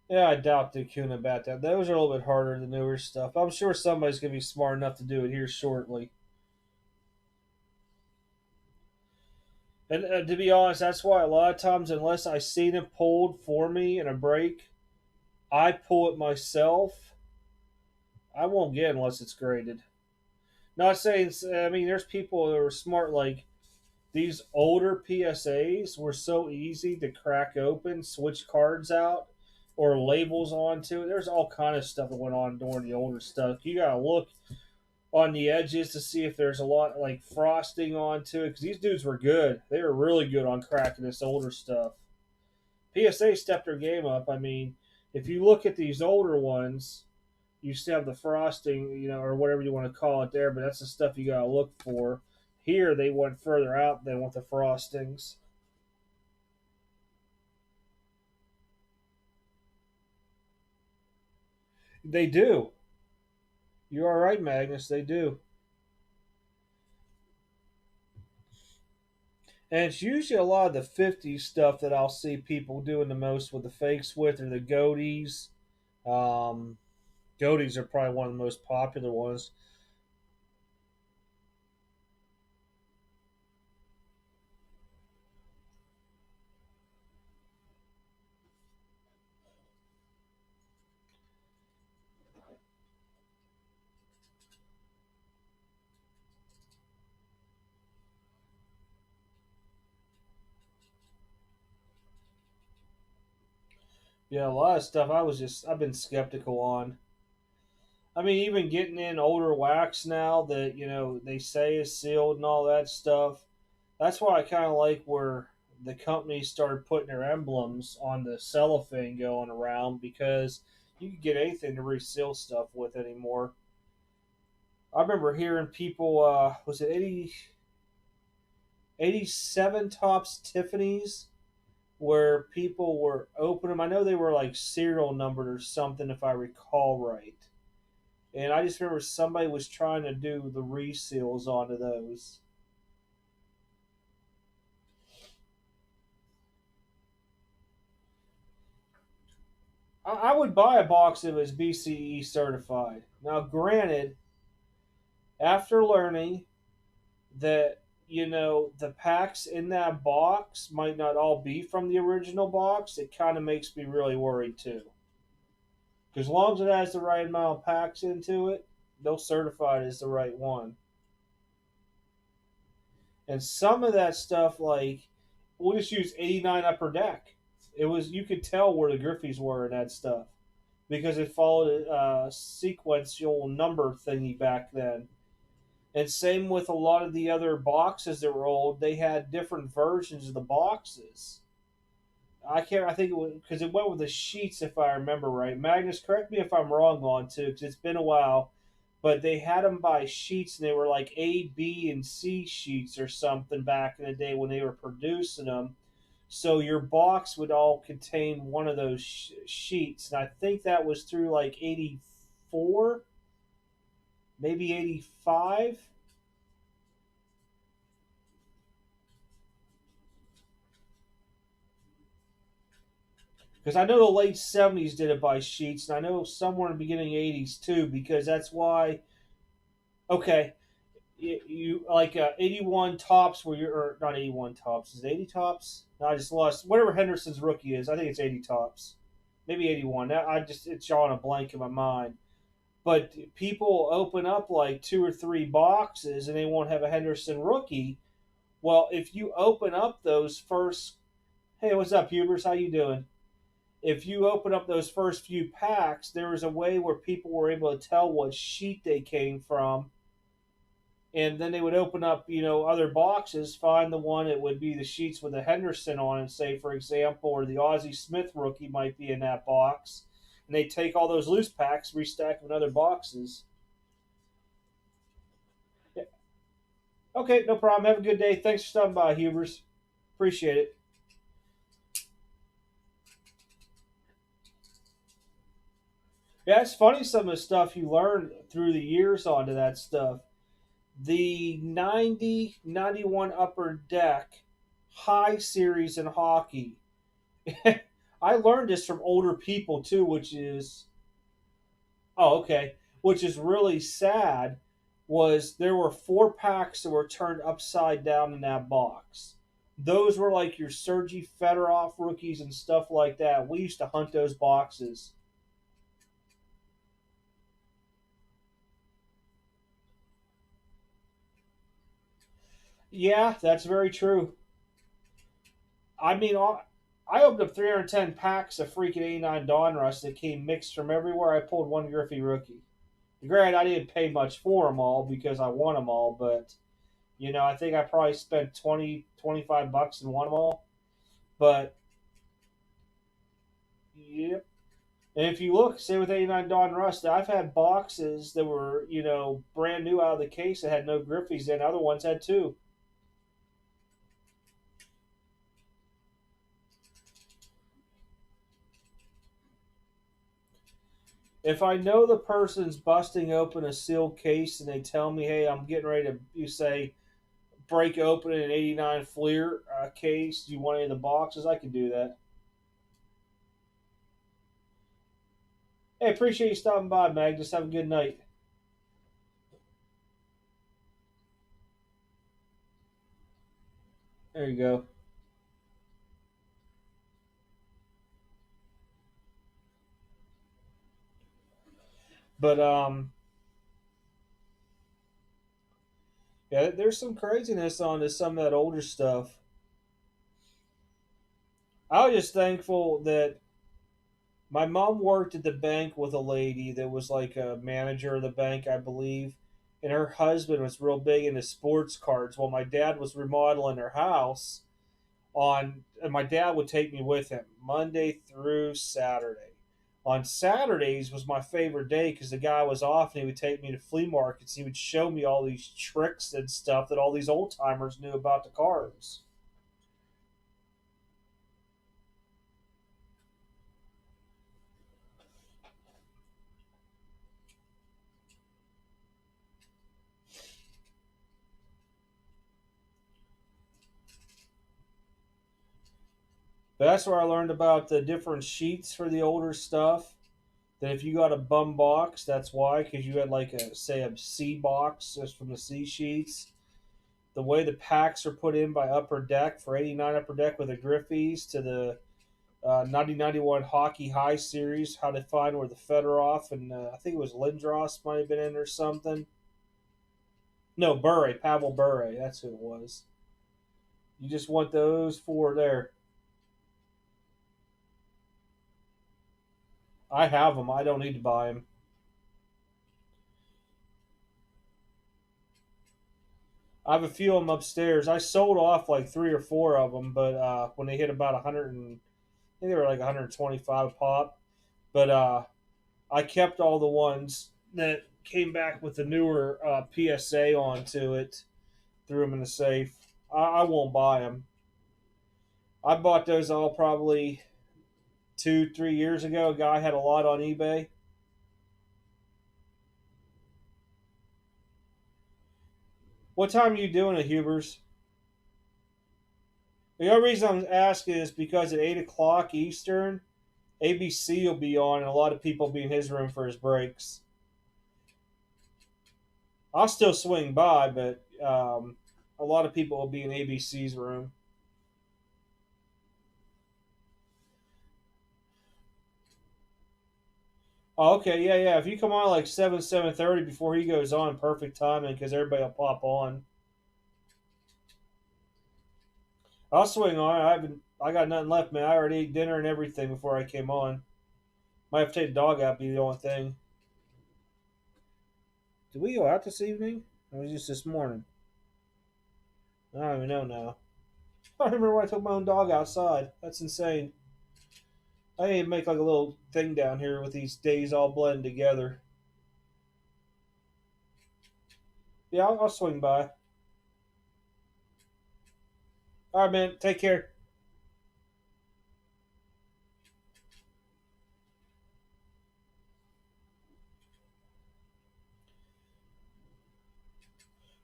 Yeah, I doubt the Kuna about that. Those are a little bit harder than newer stuff. I'm sure somebody's gonna be smart enough to do it here shortly. And to be honest, that's why a lot of times, unless I seen it pulled for me in a break, I pull it myself. I won't get it unless it's graded. Not saying, I mean, there's people that are smart. Like these older PSAs were so easy to crack open, switch cards out, or labels onto it. There's all kind of stuff that went on during the older stuff. You gotta look on the edges to see if there's a lot like frosting onto it because these dudes were good. They were really good on cracking this older stuff. PSA stepped their game up. I mean, if you look at these older ones, you still have the frosting, or whatever you want to call it there, but that's the stuff you gotta look for. Here they went further out than with the frostings. They do. You are right, Magnus. They do. And it's usually a lot of the 50s stuff that I'll see people doing the most with the fakes with, or the goatees. Um, Goatees are probably one of the most popular ones. Yeah, a lot of stuff I've been skeptical on. I mean, even getting in older wax now that they say is sealed and all that stuff. That's why I kind of like where the companies started putting their emblems on the cellophane going around because you can get anything to reseal stuff with anymore. I remember hearing people, was it 87 tops Tiffany's, where people were opening them. I know they were like serial numbered or something, if I recall right. And I just remember somebody was trying to do the reseals onto those. I would buy a box if it was BCE certified. Now, granted, after learning that the packs in that box might not all be from the original box, it kind of makes me really worried too. Because as long as it has the right amount of packs into it, they'll certify it as the right one. And some of that stuff, like we'll just use 89 Upper Deck. It was you could tell where the Griffies were in that stuff because it followed a sequential number thingy back then. And same with a lot of the other boxes that were old. They had different versions of the boxes. I can't. I think it was because it went with the sheets, if I remember right. Magnus, correct me if I'm wrong on too, because it's been a while. But they had them by sheets, and they were like A, B, and C sheets or something back in the day when they were producing them. So your box would all contain one of those sheets, and I think that was through like '84, maybe '85. Because I know the late '70s did it by sheets, and I know somewhere in the beginning '80s too. Because that's why. Okay, you like 81 tops where you're or not 81 tops. Is it 80 tops? No, I just lost whatever Henderson's rookie is. I think it's 80 tops, maybe 81. I just it's drawing a blank in my mind. But people open up like two or three boxes and they won't have a Henderson rookie. Well, if you open up those first, hey, what's up, Hubers? How you doing? If you open up those first few packs, there was a way where people were able to tell what sheet they came from, and then they would open up, other boxes, find the one that would be the sheets with the Henderson on it, say for example, or the Ozzie Smith rookie might be in that box, and they take all those loose packs, restack them in other boxes. Yeah. Okay, no problem. Have a good day. Thanks for stopping by, Hubers. Appreciate it. Yeah, it's funny some of the stuff you learn through the years onto that stuff. The 90 91 Upper Deck high series in hockey. I learned this from older people too, which is okay, which is really sad. Was there were four packs that were turned upside down in that box. Those were like your Sergei Fedorov rookies and stuff like that. We used to hunt those boxes. Yeah, that's very true. I mean, I opened up 310 packs of freaking 89 Donruss that came mixed from everywhere. I pulled one Griffey rookie. Granted, I didn't pay much for them all because I won them all, but I think I probably spent 20 25 bucks and won them all. But yep. And if you look, say with 89 Don Rust, I've had boxes that were brand new out of the case that had no Griffies in. Other ones had two. If I know the person's busting open a sealed case and they tell me, "Hey, I'm getting ready to," you say, break open an '89 Fleer case. Do you want any of the boxes? I can do that. Hey, appreciate you stopping by, Magnus. Have a good night. There you go. But yeah, there's some craziness on to some of that older stuff. I was just thankful that My mom worked at the bank with a lady that was like a manager of the bank, I believe, and her husband was real big into sports cards. While my dad was remodeling her house, and my dad would take me with him Monday through Saturday. On Saturdays was my favorite day because the guy was off and he would take me to flea markets. He would show me all these tricks and stuff that all these old timers knew about the cards. But that's where I learned about the different sheets for the older stuff. That if you got a bum box, that's why, because you had like a say a C box just from the C sheets. The way the packs are put in by Upper Deck for '89 Upper Deck with the Griffies to the 1991 Hockey High Series, how to find where the Fedorov and I think it was Lindros might have been in or something. No, Bure, Pavel Bure, that's who it was. You just want those four there. I have them. I don't need to buy them. I have a few of them upstairs. I sold off like three or four of them, but when they hit about 100 and I think they were like 125 a pop. But I kept all the ones that came back with the newer PSA onto it. Threw them in the safe. I won't buy them. I bought those all probably 2, 3 years ago. A guy had a lot on eBay. What time are you doing it, Hubers? The only reason I'm asking is because at 8 o'clock Eastern, ABC will be on, and a lot of people will be in his room for his breaks. I'll still swing by, but a lot of people will be in ABC's room. Oh, okay, yeah, yeah. If you come on like 7, 7:30 before he goes on, perfect timing because everybody will pop on. I'll swing on. I got nothing left, man. I already ate dinner and everything before I came on. Might have to take the dog out. Be the only thing. Did we go out this evening? Or was it just this morning? I don't even know now. I don't remember when I took my own dog outside. That's insane. I need to make like a little thing down here with these days all blend together. Yeah, I'll swing by. All right, man. Take care.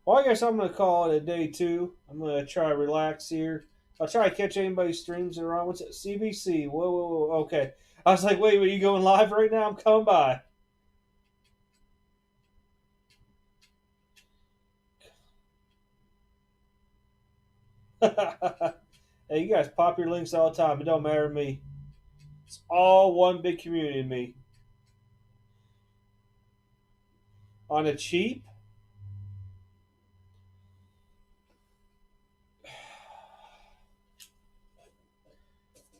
Well, I guess I'm gonna call it a day two. I'm gonna try to relax here. I'll try to catch anybody's streams that are on. What's it? CBC. Whoa, whoa, whoa. Okay. I was like, wait, are you going live right now? I'm coming by. Hey, you guys pop your links all the time. It don't matter to me. It's all one big community to me. On a cheap,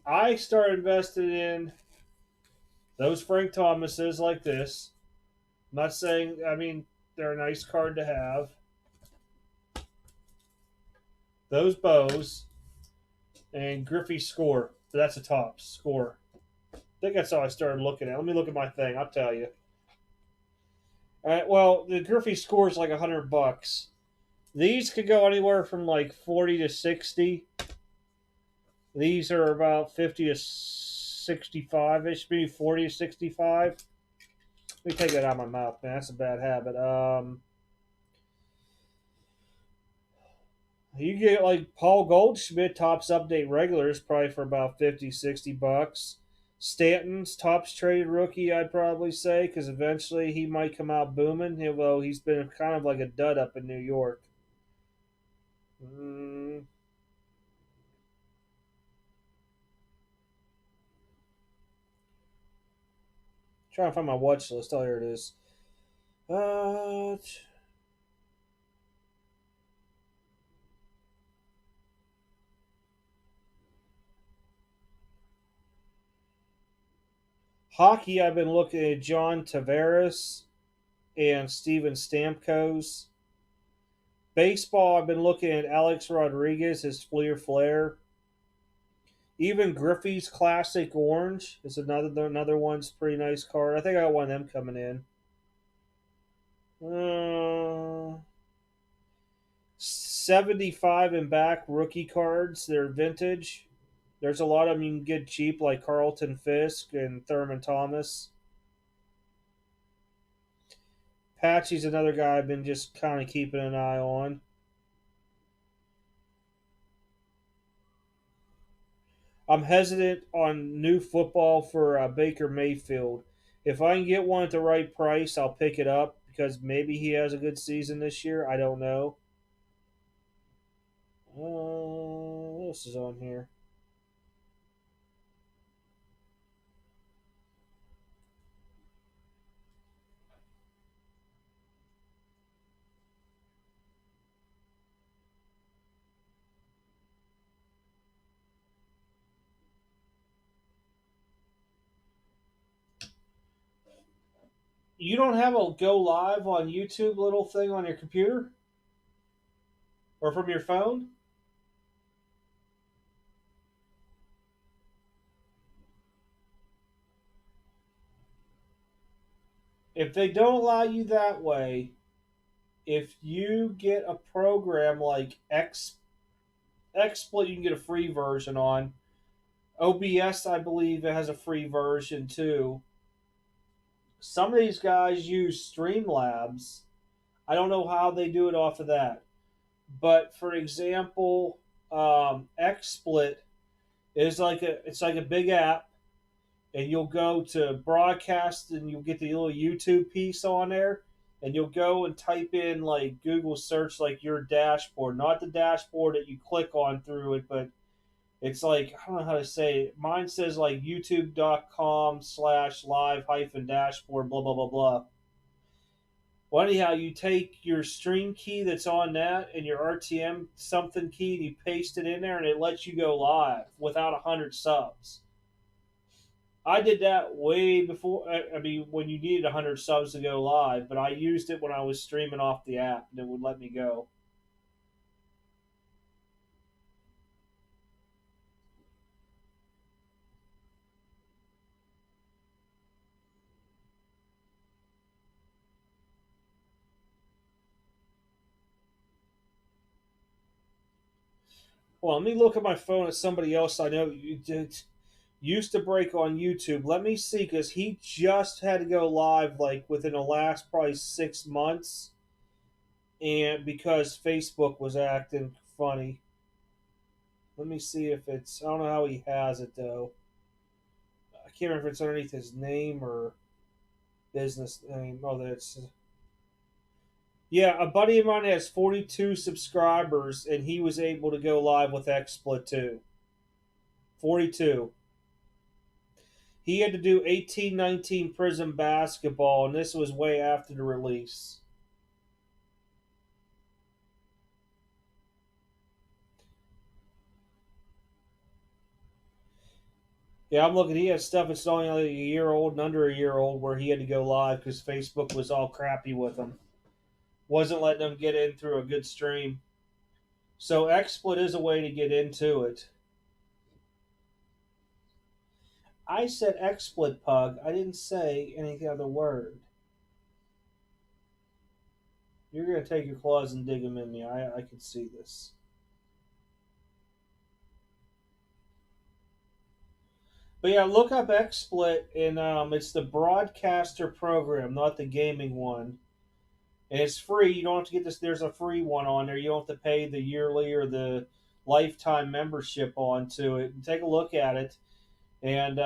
I started investing in those Frank Thomases like this. I'm not saying, I mean, they're a nice card to have. Those bows and Griffey score. That's a top score. I think that's how I started looking at it. Let me look at my thing. I'll tell you. Well, the Griffey score is like $100. These could go anywhere from like 40 to 60. These are about 50 to 65 ish, maybe 40 to 65. Let me take that out of my mouth, man. That's a bad habit. You get like Paul Goldschmidt tops update regulars probably for about 50, $60. Stanton's tops traded rookie, I'd probably say, because eventually he might come out booming, although he's been kind of like a dud up in New York. Mm, trying to find my watch list. Oh, here it is. Uh, Hockey, I've been looking at John Tavares and Steven Stamkos. Baseball, I've been looking at Alex Rodriguez, his Fleer Flare. Even Griffey's Classic Orange is another one's pretty nice card. I think I got one of them coming in. 75 and back rookie cards. They're vintage. There's a lot of them you can get cheap, like Carlton Fisk and Thurman Thomas. Patchy's another guy I've been just kind of keeping an eye on. I'm hesitant on new football for Baker Mayfield. If I can get one at the right price, I'll pick it up because maybe he has a good season this year. I don't know. What else is on here? You don't have a go live on YouTube little thing on your computer or from your phone? If they don't allow you that way, if you get a program like XSplit, you can get a free version on. OBS, I believe, it has a free version too. Some of these guys use Streamlabs. I don't know how they do it off of that. But for example, XSplit is like a big app, and you'll go to broadcast, and you'll get the little YouTube piece on there, and you'll go and type in like Google search like your dashboard, not the dashboard that you click on through it, but it's like I don't know how to say it. Mine says like youtube.com/live hyphen dashboard blah blah blah blah. Well, anyhow, you take your stream key that's on that and your RTM something key, and you paste it in there, and it lets you go live without 100 subs. I did that way before. I mean, when you needed 100 subs to go live, but I used it when I was streaming off the app, and it would let me go. Well, let me look at my phone at somebody else I know used to break on YouTube. Let me see, because he just had to go live like within the last probably 6 months, and because Facebook was acting funny. Let me see if it's. I don't know how he has it though. I can't remember if it's underneath his name or business name. Oh, that's. Yeah, a buddy of mine has 42 subscribers, and he was able to go live with XSplit too. 42. He had to do 1819 Prism basketball, and this was way after the release. Yeah, I'm looking. He had stuff that's only like a year old and under a year old where he had to go live because Facebook was all crappy with him. Wasn't letting them get in through a good stream. So XSplit is a way to get into it. I said XSplit, Pug. I didn't say any other word. You're going to take your claws and dig them in me. I can see this. But yeah, look up XSplit, and it's the broadcaster program, not the gaming one. And it's free. You don't have to get this. There's a free one on there. You don't have to pay the yearly or the lifetime membership onto it. And take a look at it. And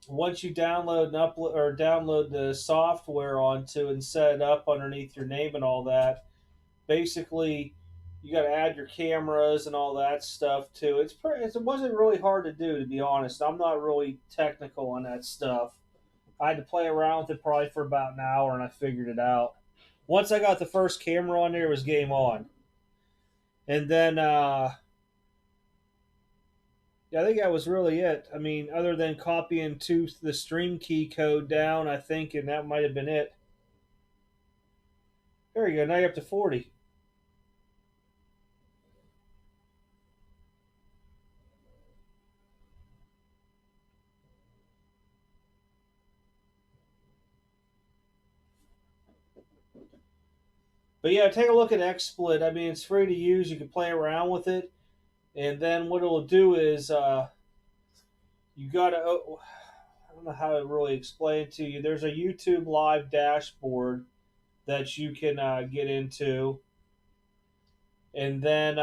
once you download and upload or download the software onto and set it up underneath your name and all that, basically you got to add your cameras and all that stuff too. It wasn't really hard to do, to be honest. I'm not really technical on that stuff. I had to play around with it probably for about an hour, and I figured it out. Once I got the first camera on there, it was game on. And then Yeah, I think that was really it. I mean, other than copying to the stream key code down, I think, and that might have been it. There you go. Now you're up to 40. But yeah, take a look at XSplit. I mean, it's free to use. You can play around with it, and then what it'll do is you gotta. I don't know how to really explain it to you. There's a YouTube live dashboard that you can get into, and then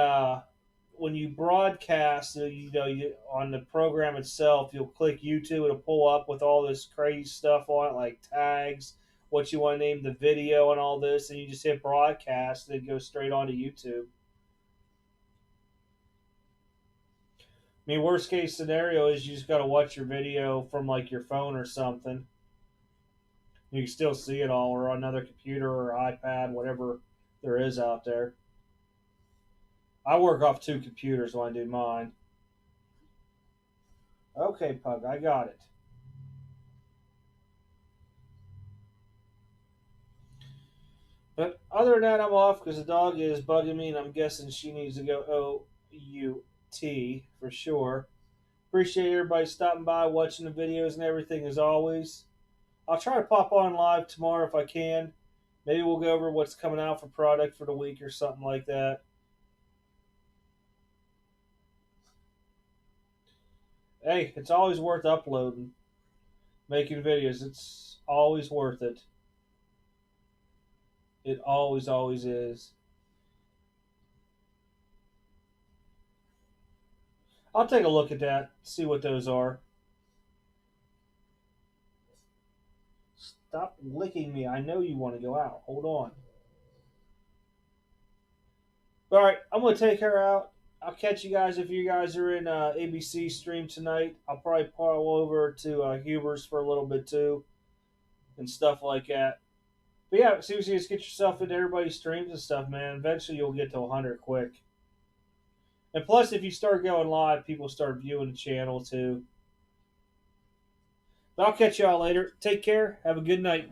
when you broadcast, on the program itself, you'll click YouTube. It'll pull up with all this crazy stuff on it, like tags, what you want to name the video, and all this, and you just hit broadcast, and it goes straight onto YouTube. I mean, worst case scenario is you just got to watch your video from like your phone or something. You can still see it all, or on another computer or iPad, whatever there is out there. I work off two computers when I do mine. Okay, Pug, I got it. But other than that, I'm off because the dog is bugging me, and I'm guessing she needs to go OUT for sure. Appreciate everybody stopping by, watching the videos and everything as always. I'll try to pop on live tomorrow if I can. Maybe we'll go over what's coming out for product for the week or something like that. Hey, it's always worth uploading, making videos. It's always worth it. It always, always is. I'll take a look at that, see what those are. Stop licking me. I know you want to go out. Hold on. All right, I'm going to take her out. I'll catch you guys if you guys are in ABC stream tonight. I'll probably pull over to Huber's for a little bit too and stuff like that. But yeah, seriously, just get yourself into everybody's streams and stuff, man. Eventually, you'll get to 100 quick. And plus, if you start going live, people start viewing the channel too. But I'll catch y'all later. Take care. Have a good night.